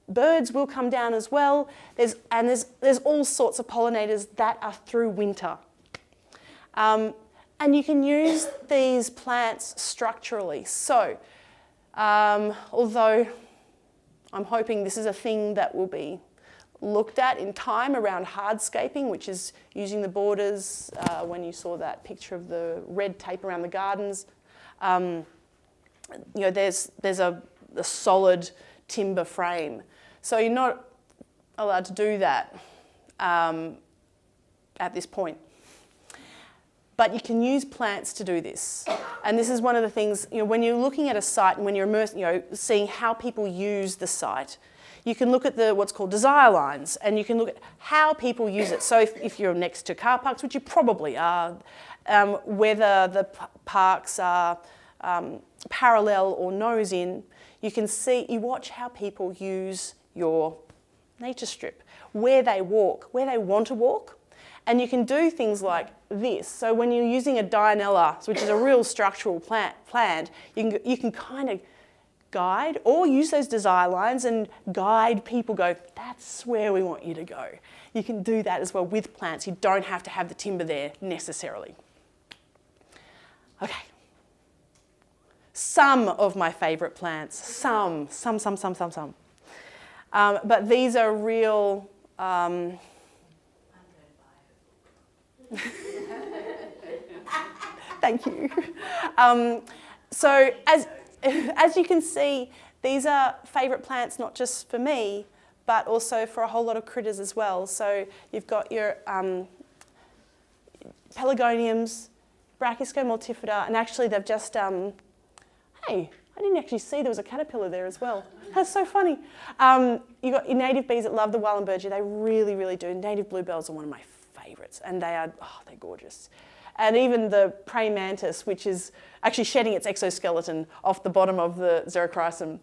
birds will come down as well. There's all sorts of pollinators that are through winter. And you can use these plants structurally. So, although I'm hoping this is a thing that will be looked at in time around hardscaping, which is using the borders, when you saw that picture of the red tape around the gardens, you know, there's a solid timber frame. So you're not allowed to do that at this point. But you can use plants to do this. And this is one of the things, you know, when you're looking at a site and when you're seeing how people use the site, you can look at what's called desire lines, and you can look at how people use it. So if you're next to car parks, which you probably are, whether the parks are parallel or nose in, you watch how people use your nature strip, where they walk, where they want to walk. And you can do things like this. So when you're using a Dianella, which is a real structural plant, you can kind of guide or use those desire lines and guide people, go, that's where we want you to go. You can do that as well with plants. You don't have to have the timber there necessarily. Okay. Some of my favourite plants, some. But these are real, thank you. So as you can see, these are favourite plants not just for me, but also for a whole lot of critters as well. So you've got your pelargoniums, Brachysco multifida, and actually they've just, hey, I didn't actually see there was a caterpillar there as well. That's so funny. You've got your native bees that love the Wallenbergia. They really, really do. Native bluebells are one of my favourites, and they're gorgeous. And even the praying mantis, which is actually shedding its exoskeleton off the bottom of the xerochrysum.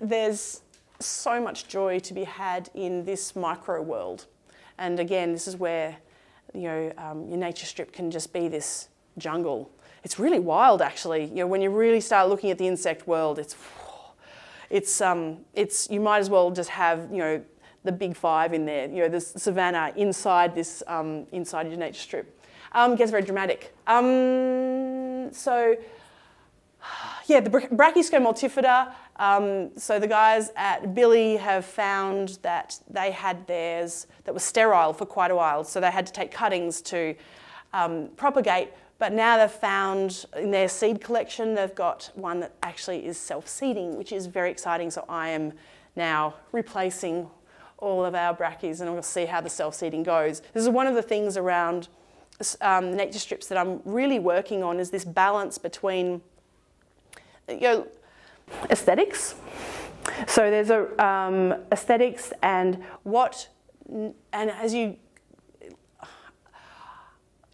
There's so much joy to be had in this micro world. And again, this is where your nature strip can just be this jungle. It's really wild, actually. You know, when you really start looking at the insect world, it's you might as well just have the big five in there. You know, the savanna inside this inside your nature strip. It gets very dramatic. So, yeah, the Brachysco multifida. So the guys at Billy have found that they had theirs that was sterile for quite a while. So they had to take cuttings to propagate. But now they've found in their seed collection, they've got one that actually is self-seeding, which is very exciting. So I am now replacing all of our brachys, and we'll see how the self-seeding goes. This is one of the things around nature strips that I'm really working on, is this balance between aesthetics. So there's aesthetics and as you,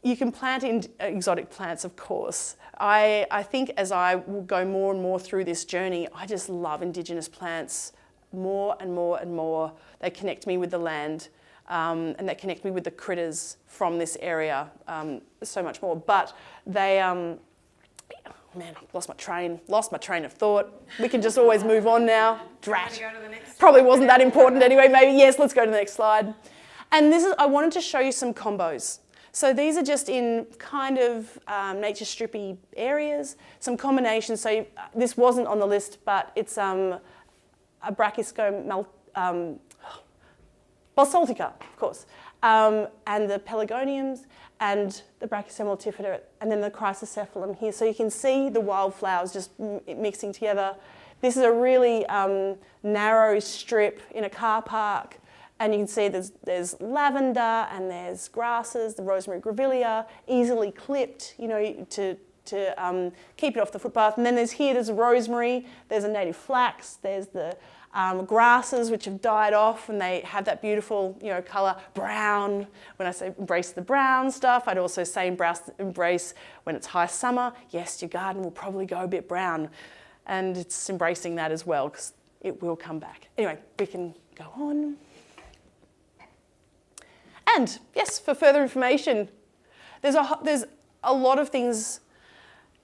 You can plant in exotic plants, of course. I think as I will go more and more through this journey, I just love Indigenous plants more and more and more. They connect me with the land, and they connect me with the critters from this area so much more. But they, man, I've lost my train of thought. We can just always move on now. Drat. Probably wasn't that important anyway, maybe. Yes, let's go to the next slide. And I wanted to show you some combos. So these are just in kind of nature strippy areas, some combinations. So this wasn't on the list, but it's a Brachyscome basaltica, of course, and the pelargoniums and the Brachyscome multifida, and then the Chrysocephalum here. So you can see the wildflowers just mixing together. This is a really narrow strip in a car park. And you can see there's lavender and there's grasses, the rosemary grevillea, easily clipped, you know, to keep it off the footpath. And then there's a rosemary, there's a native flax, there's the grasses which have died off and they have that beautiful, you know, colour, brown. When I say embrace the brown stuff, I'd also say embrace when it's high summer. Yes, your garden will probably go a bit brown, and it's embracing that as well because it will come back. Anyway, we can go on. And yes, for further information, there's a lot of things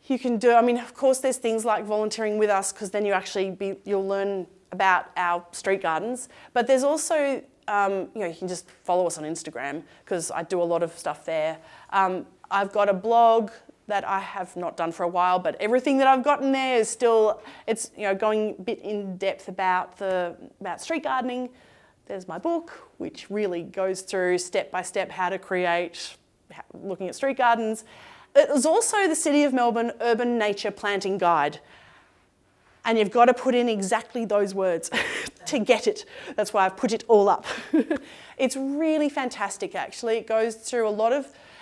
you can do. I mean, of course, there's things like volunteering with us because then you'll learn about our street gardens. But there's also, you know, you can just follow us on Instagram because I do a lot of stuff there. I've got a blog that I have not done for a while, but everything that I've gotten there is still, it's, you know, going a bit in depth about street gardening. There's my book, which really goes through step by step how to create, looking at street gardens. There's also the City of Melbourne Urban Nature Planting Guide. And you've got to put in exactly those words to get it. That's why I've put it all up. It's really fantastic, actually. It goes through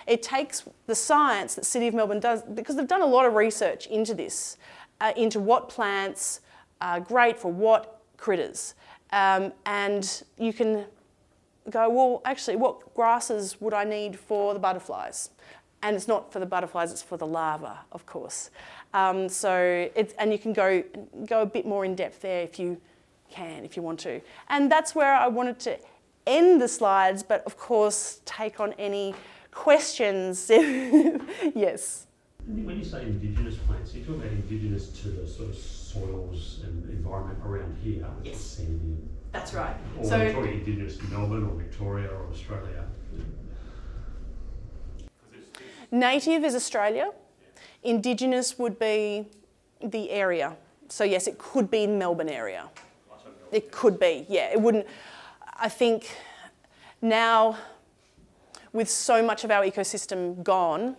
it takes the science that City of Melbourne does, because they've done a lot of research into this, into what plants are great for what critters. And you can go, well, actually, what grasses would I need for the butterflies? And it's not for the butterflies, it's for the larvae, of course. And you can go a bit more in depth there if you want to. And that's where I wanted to end the slides, but of course, take on any questions. Yes.
When you say Indigenous plants, you talk about Indigenous to the sort of soils and environment around here.
Yes.
Sandy.
That's right.
Or
So,
we're talking Indigenous to Melbourne or Victoria or Australia.
native is Australia. Indigenous would be the area. So yes, it could be in Melbourne area. It could be, yeah. It wouldn't, I think now with so much of our ecosystem gone,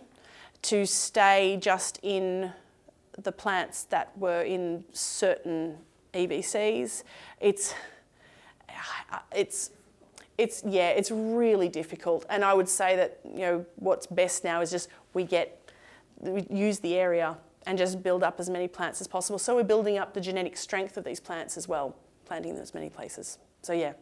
to stay just in the plants that were in certain EVCs, it's really difficult. And I would say that, you know, what's best now is just we use the area and just build up as many plants as possible. So we're building up the genetic strength of these plants as well, planting them in as many places. So yeah,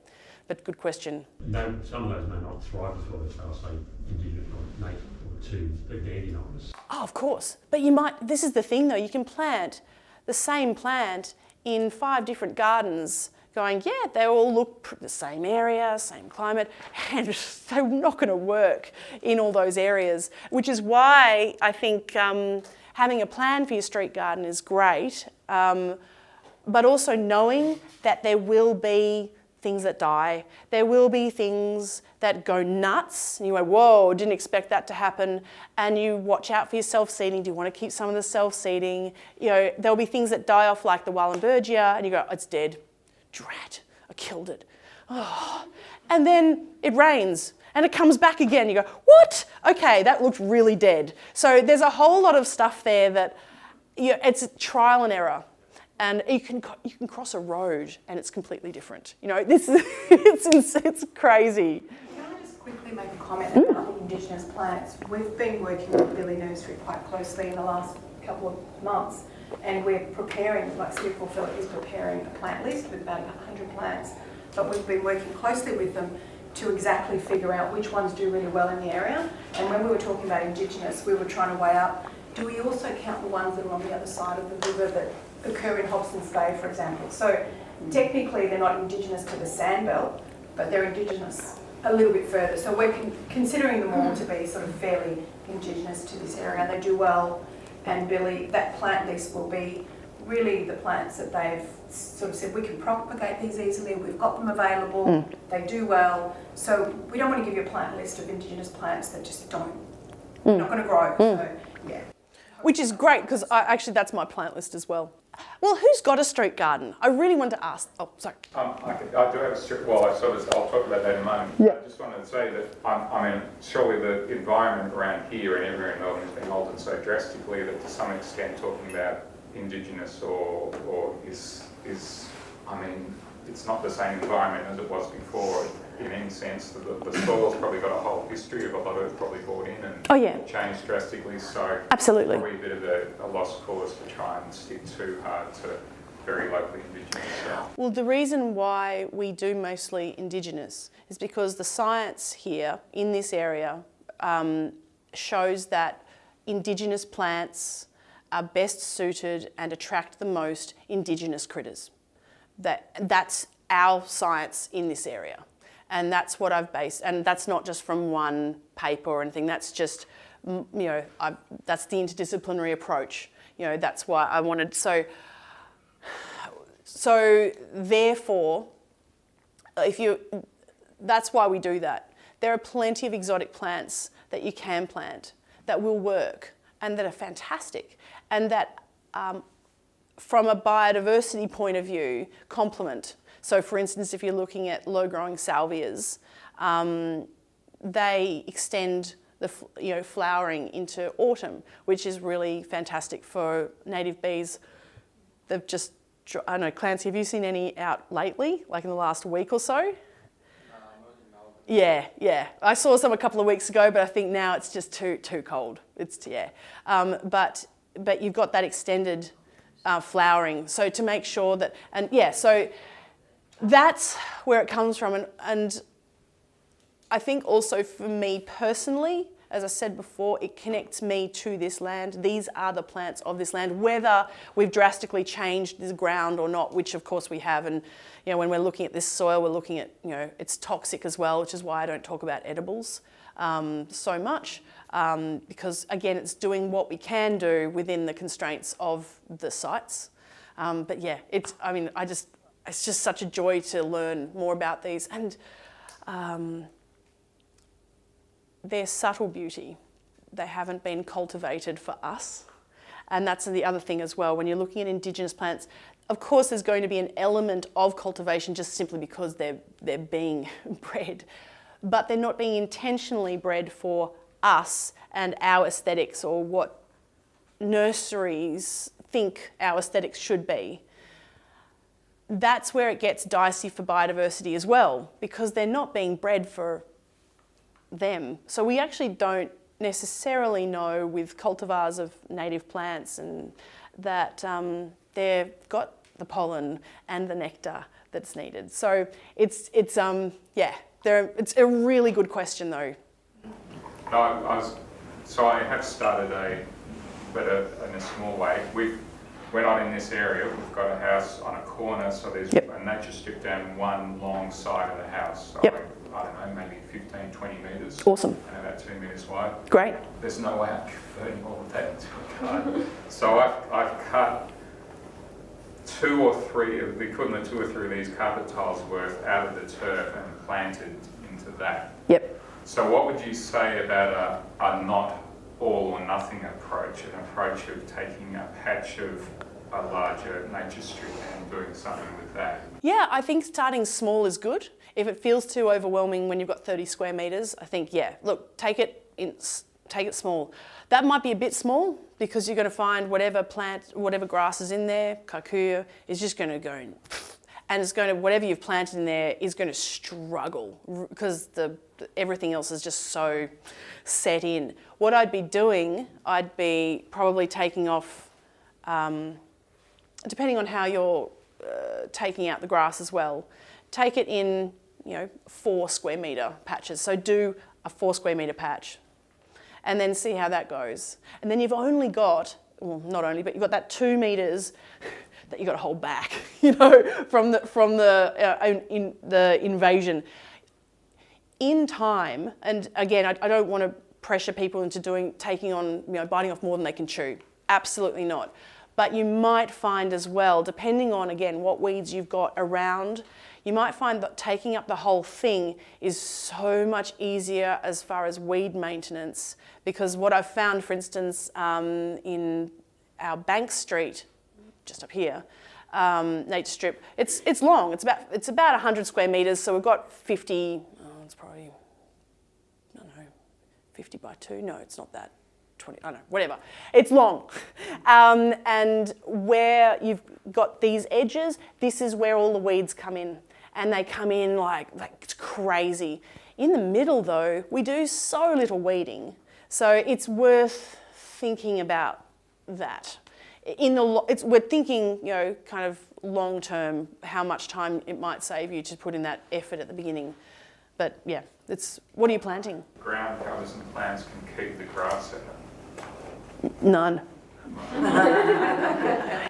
but good question.
Some of those may not thrive as well as I'll say Indigenous or native or to the dandelions.
Oh, of course. But this is the thing though, you can plant the same plant in 5 different gardens going, yeah, they all look the same area, same climate, and they're not going to work in all those areas, which is why I think having a plan for your street garden is great, but also knowing that there will be things that die, there will be things that go nuts, and you go, whoa, didn't expect that to happen, and you watch out for your self-seeding. Do you want to keep some of the self-seeding? You know, there'll be things that die off like the Wallenbergia, and you go, it's dead. Drat, I killed it. Oh. And then it rains and it comes back again. You go, what? Okay, that looked really dead. So there's a whole lot of stuff there that it's trial and error. And you can cross a road and it's completely different. You know, it's crazy.
Can I just quickly make a comment about the Indigenous plants? We've been working with Billy Nursery quite closely in the last couple of months. And we're preparing, like Port Phillip is preparing a plant list with about 100 plants, but we've been working closely with them to exactly figure out which ones do really well in the area. And when we were talking about Indigenous, we were trying to weigh up, do we also count the ones that are on the other side of the river that occur in Hobson's Bay, for example? So technically they're not Indigenous to the sandbelt, but they're Indigenous a little bit further. So we're considering them all to be sort of fairly Indigenous to this area, and they do well. And Billy, that plant list will be really the plants that they've sort of said, we can propagate these easily, we've got them available, they do well. So we don't want to give you a plant list of Indigenous plants that just not going to grow. So, yeah.
Which is great, because actually that's my plant list as well. Well, who's got a street garden? I really want to ask. Oh, sorry.
I do have a street. Well, I'll talk about that in a moment.
Yeah.
I just wanted to say that I mean, surely the environment around here and everywhere in Melbourne has been altered so drastically that to some extent talking about Indigenous or is I mean, it's not the same environment as it was before in any sense. The soil's probably got a whole history of a lot of it probably brought in and changed drastically. So
absolutely,
probably a bit of a lost cause to try and stick too hard to very locally Indigenous stuff.
Well, the reason why we do mostly Indigenous is because the science here in this area shows that Indigenous plants are best suited and attract the most Indigenous critters. That's our science in this area. And that's what I've based, and that's not just from one paper or anything, that's just, you know, that's the interdisciplinary approach. You know, that's why I wanted, so therefore, that's why we do that. There are plenty of exotic plants that you can plant that will work and that are fantastic and that from a biodiversity point of view complement. So for instance, if you're looking at low-growing salvias, they extend the flowering into autumn, which is really fantastic for native bees. They've just, I don't know, Clancy, have you seen any out lately, like in the last week or so? Yeah. I saw some a couple of weeks ago, but I think now it's just too cold. But you've got that extended flowering. So to make sure that, so that's where it comes from. And I think also for me personally, as I said before, it connects me to this land. These are the plants of this land, whether we've drastically changed this ground or not, which of course we have. And you know, when we're looking at this soil, we're looking at, you know, it's toxic as well, which is why I don't talk about edibles so much, because again, it's doing what we can do within the constraints of the sites. But yeah, it's just such a joy to learn more about these and their subtle beauty. They haven't been cultivated for us. And that's the other thing as well. When you're looking at Indigenous plants, of course there's going to be an element of cultivation just simply because they're being bred. But they're not being intentionally bred for us and our aesthetics or what nurseries think our aesthetics should be. That's where it gets dicey for biodiversity as well, because they're not being bred for them. So we actually don't necessarily know with cultivars of native plants and that they've got the pollen and the nectar that's needed. So it's a really good question though.
No, I have started but in a small way. We're not in this area. We've got a house on a corner, so there's a nature strip down one long side of the house. So I don't know, maybe 15, 20 metres.
Awesome.
And about 2 metres wide.
Great.
There's no way I'm converting all of that into a garden. So I've cut 2 or 3 of the equivalent 2 or 3 of these carpet tiles worth out of the turf and planted into that.
Yep.
So what would you say about a not all or nothing approach, an approach of taking a patch of a larger nature strip and doing something with that?
Yeah, I think starting small is good. If it feels too overwhelming when you've got 30 square metres, I think, look, take it small. That might be a bit small because you're going to find whatever grass is in there, kikuyu, is just going to go in. And it's going to, whatever you've planted in there is going to struggle because everything else is just so set in. What I'd be doing, I'd be probably taking off, depending on how you're taking out the grass as well, take it in 4 square metre patches. So do a 4 square metre patch and then see how that goes. And then you've only got, well, not only, but you've got that 2 metres that you've got to hold back, from the invasion. In time, and again, I don't want to pressure people into taking on, biting off more than they can chew. Absolutely not. But you might find as well, depending on, again, what weeds you've got around, you might find that taking up the whole thing is so much easier as far as weed maintenance. Because what I've found, for instance, in our Bank Street, just up here, nature strip, it's long. It's about 100 square metres. So we've got 50. It's probably, I don't know, 50 by 2. No, it's not that. 20, I don't know, whatever. It's long. And where you've got these edges, this is where all the weeds come in. And they come in like it's crazy. In the middle, though, we do so little weeding. So it's worth thinking about that. We're thinking, kind of long term, how much time it might save you to put in that effort at the beginning. But yeah, what are you planting?
Ground covers and plants can keep the grass out.
None.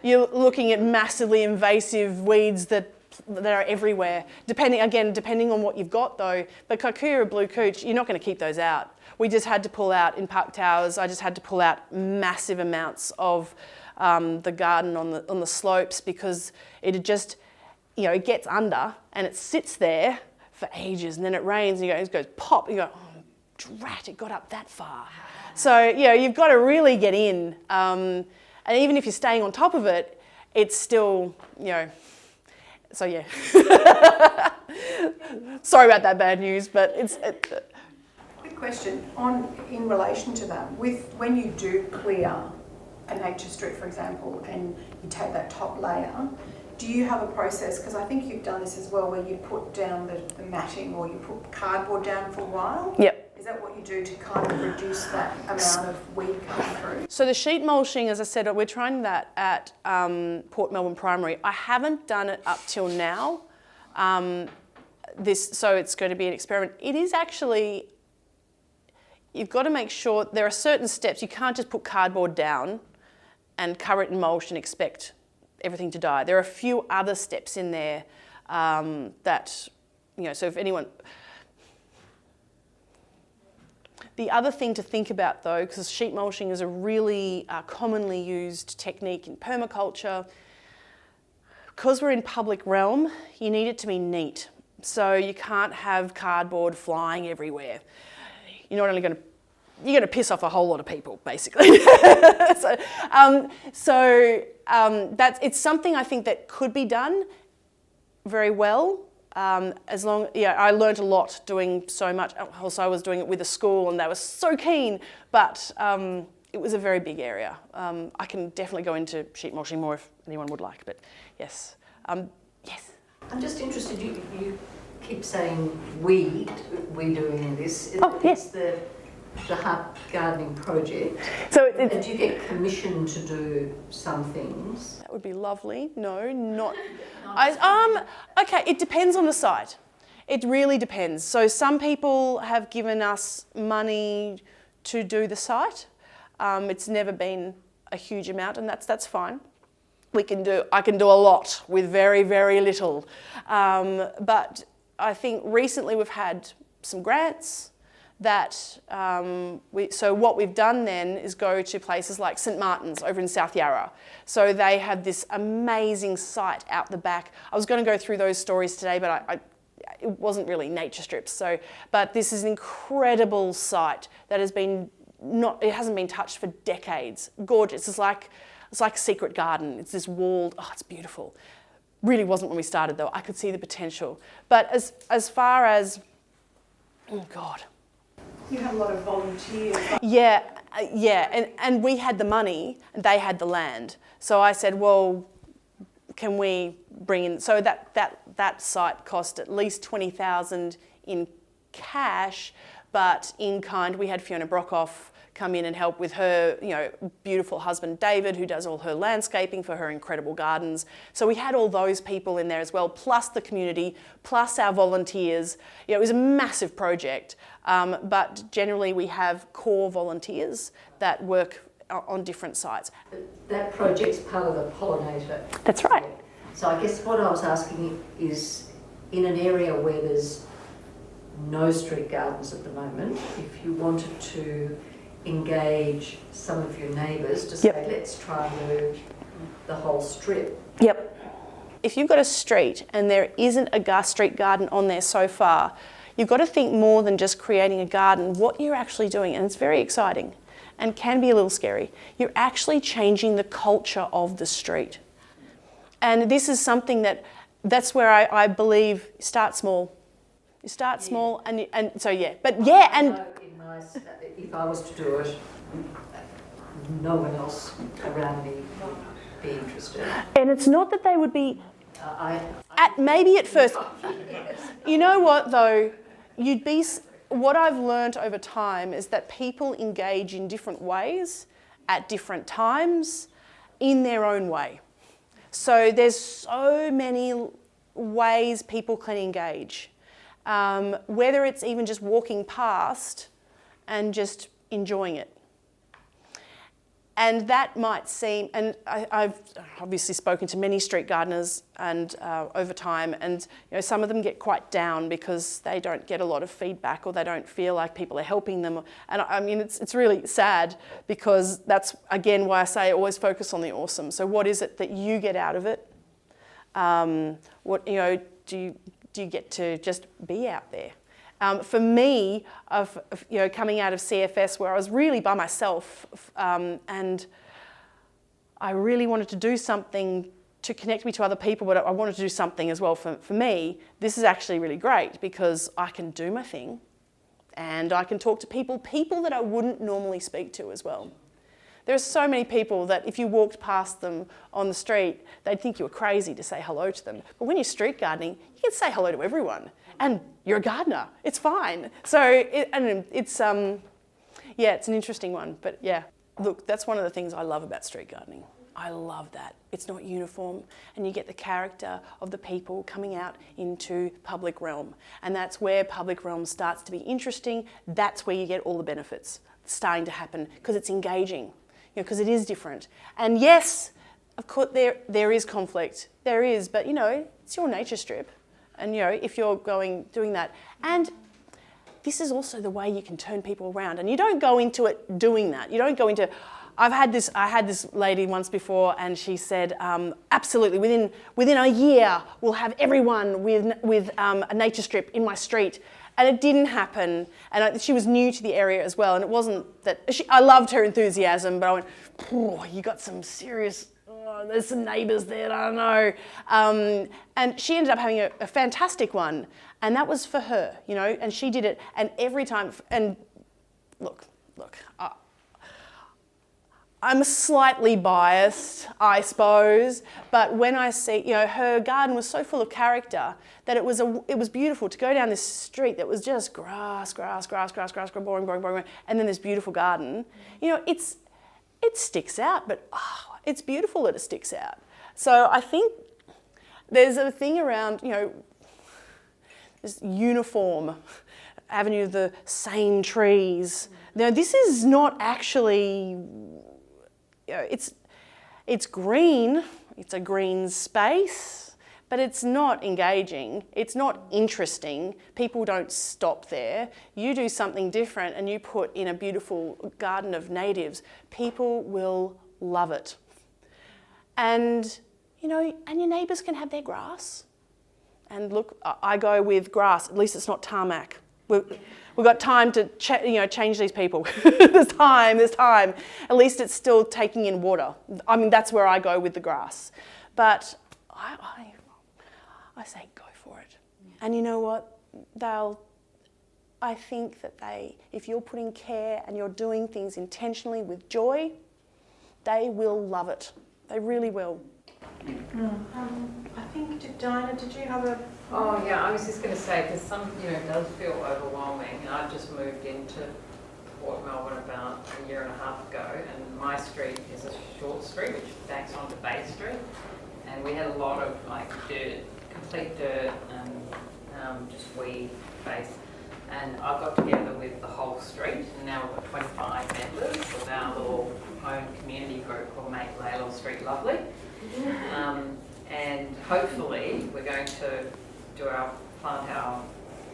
You're looking at massively invasive weeds that are everywhere. Depending on what you've got though, but Kikuyu blue cooch, you're not going to keep those out. We just had to pull out in Park Towers. I just had to pull out massive amounts of the garden on the slopes because it just, it gets under and it sits there for ages, and then it rains and it goes pop. You go, oh, drat! It got up that far. So you've got to really get in, and even if you're staying on top of it, it's still So yeah. Sorry about that bad news, but it's.
Quick question in relation to that. When you do clear a nature strip, for example, and you take that top layer, do you have a process, because I think you've done this as well, where you put down the matting or you put cardboard down for a while?
Yep.
Is that what you do to kind of reduce that amount of weed coming through?
So the sheet mulching, as I said, we're trying that at Port Melbourne Primary. I haven't done it up till now. So it's going to be an experiment. It is actually, you've got to make sure there are certain steps. You can't just put cardboard down and cover it in mulch and expect everything to die. There are a few other steps in there that, so if anyone... The other thing to think about though, because sheet mulching is a really commonly used technique in permaculture, because we're in public realm, you need it to be neat. So you can't have cardboard flying everywhere. You're not only going to, you're going to piss off a whole lot of people, basically. It's something I think that could be done very well. I learned a lot doing so much. Also, I was doing it with a school and they were so keen, but it was a very big area. I can definitely go into sheet mulching more if anyone would like, but yes. Yes?
I'm just interested, you keep saying we're doing this.
Yes.
It's the Heart Gardening Project.
So
do you get commissioned to do some things?
That would be lovely. No, not. Okay, it depends on the site. It really depends. So some people have given us money to do the site. It's never been a huge amount, and that's fine. I can do a lot with very, very little. But I think recently we've had some grants. So what we've done then is go to places like St Martin's over in South Yarra. So they have this amazing site out the back. I was going to go through those stories today, but it wasn't really nature strips. But this is an incredible site that it hasn't been touched for decades. Gorgeous. It's like a secret garden. It's this walled. Oh, it's beautiful. Really wasn't when we started though. I could see the potential. But as far as, oh God.
You have a lot of volunteers.
Yeah, and we had the money and they had the land. So I said, well, can we bring in, so that site cost at least $20,000 in cash, but in kind we had Fiona Brockhoff come in and help with her, beautiful husband David, who does all her landscaping for her incredible gardens. So we had all those people in there as well, plus the community, plus our volunteers. It was a massive project, but generally we have core volunteers that work on different sites.
That project's part of the pollinator.
That's right.
So I guess what I was asking is, in an area where there's no street gardens at the moment, if you wanted to engage some of your neighbours to say,
Yep.
let's try and move the whole strip.
Yep. If you've got a street and there isn't a street garden on there so far, you've got to think more than just creating a garden, what you're actually doing, and it's very exciting and can be a little scary. You're actually changing the culture of the street. And this is something that's where I believe start small. You start small and so yeah. But yeah, and
if I was to do it, no one else around me would be interested.
And it's not that they would be maybe at first. You know what though? What I've learned over time is that people engage in different ways at different times in their own way. So there's so many ways people can engage, whether it's even just walking past and just enjoying it. And that might seem, and I've obviously spoken to many street gardeners and over time, and some of them get quite down because they don't get a lot of feedback or they don't feel like people are helping them. And I mean, it's really sad because that's, again, why I say always focus on the awesome. So what is it that you get out of it? What do you get to just be out there? For me, coming out of CFS where I was really by myself and I really wanted to do something to connect me to other people, but I wanted to do something as well for me, this is actually really great because I can do my thing and I can talk to people that I wouldn't normally speak to as well. There are so many people that if you walked past them on the street, they'd think you were crazy to say hello to them. But when you're street gardening, you can say hello to everyone. And you're a gardener, it's fine. So it's an interesting one. But yeah, look, that's one of the things I love about street gardening. I love that. It's not uniform and you get the character of the people coming out into public realm. And that's where public realm starts to be interesting. That's where you get all the benefits starting to happen because it's engaging. Because it is different. And yes, of course, there is conflict. There is, but it's your nature strip. And if you're doing that. And this is also the way you can turn people around. And you don't go into it doing that. You don't go into, I had this lady once before and she said, absolutely, within a year, we'll have everyone with a nature strip in my street. And it didn't happen. And she was new to the area as well. And it wasn't that, I loved her enthusiasm, but I went, oh, you got some serious, there's some neighbours there, I don't know. And she ended up having a fantastic one. And that was for her, and she did it. And every time, and look, I'm slightly biased, I suppose, but when I see, her garden was so full of character that it was beautiful to go down this street that was just grass, boring, and then this beautiful garden. It sticks out, but it's beautiful that it sticks out. So I think there's a thing around, this uniform avenue of the same trees. Now, this is not actually. It's green, it's a green space, but it's not engaging, it's not interesting. People don't stop there. You do something different and you put in a beautiful garden of natives, people will love it. And, and your neighbours can have their grass. And look, I go with grass, at least it's not tarmac. We've got time to change these people. There's time. At least it's still taking in water. I mean, that's where I go with the grass. But I say go for it. And you know what? I think that if you're putting care and you're doing things intentionally with joy, they will love it. They really will.
I think, Diana, did you have a...
Oh yeah, I was just going to say, because some, it does feel overwhelming. And I've just moved into Port Melbourne about a year and a half ago, and my street is a short street which backs onto Bay Street, and we had a lot of like dirt, complete dirt, and just weed base. And I got together with the whole street, and now we've got 25 members of our little own community group called Make Laylaw Street Lovely. And hopefully we're going to plant our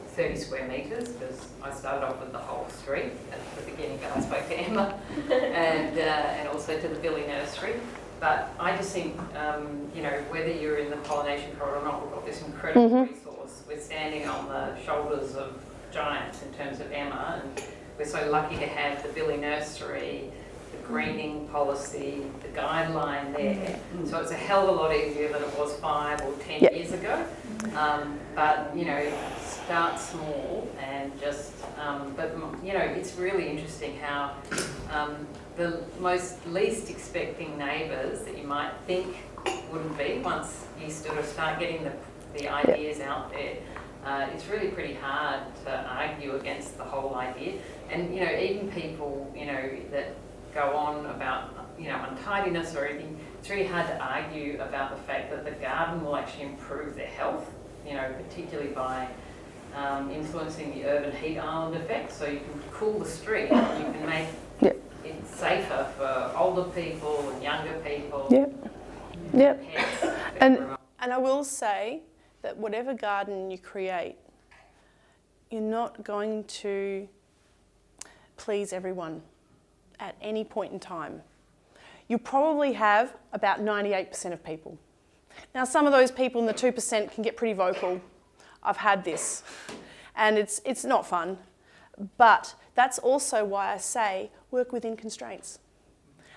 30 square metres, because I started off with the whole street at the beginning, but I spoke to Emma and also to the Billy Nursery. But I just think, you know, whether you're in the pollination corridor or not, we've got this incredible resource. We're standing on the shoulders of giants in terms of Emma, and we're so lucky to have the Billy Nursery, the greening policy, the guideline there. So it's a hell of a lot easier than it was 5 or 10 years ago. But, you know, start small and just, but, you know, it's really interesting how the most least expecting neighbours that you might think wouldn't be, once you sort of start getting the ideas out there, it's really pretty hard to argue against the whole idea. And, you know, even people, you know, that go on about, you know, untidiness or anything, it's really hard to argue about the fact that the garden will actually improve their health, you know, particularly by influencing the urban heat island effect. So you can cool the street, and you can make it safer for older people and younger people. Pets,
And I will say that whatever garden you create, you're not going to please everyone at any point in time. You probably have about 98% of people. Now, some of those people in the 2% can get pretty vocal. I've had this, and it's not fun. But that's also why I say work within constraints.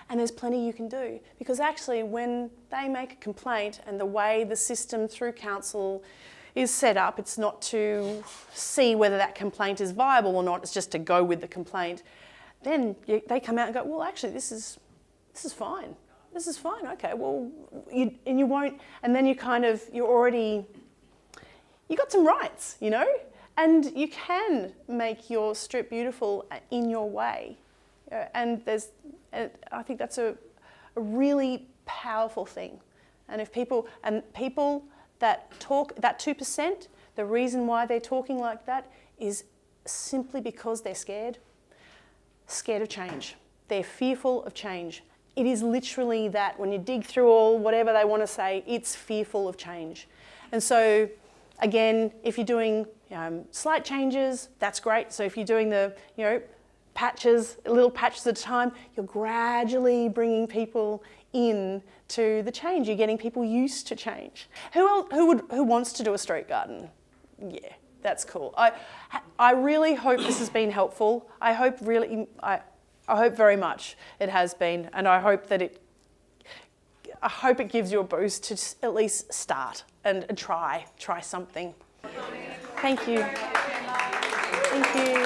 And there's plenty you can do, because actually when they make a complaint, and the way the system through council is set up, it's not to see whether that complaint is viable or not, it's just to go with the complaint. Then they come out and go, well, actually, this is fine. This is fine. Okay, well, you won't, and then you got some rights, you know, and you can make your strip beautiful in your way. And I think that's a really powerful thing. And if people that talk, that 2%, the reason why they're talking like that is simply because they're scared of change. They're fearful of change. It is literally that. When you dig through all whatever they want to say, it's fearful of change. And so, again, if you're doing slight changes, that's great. So if you're doing the, you know, little patches at a time, you're gradually bringing people in to the change. You're getting people used to change. Who wants to do a street garden? Yeah, that's cool. I really hope this has been helpful. I hope very much it has been, and I hope it gives you a boost to at least start and try something. Thank you. Thank you.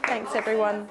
Thanks, everyone.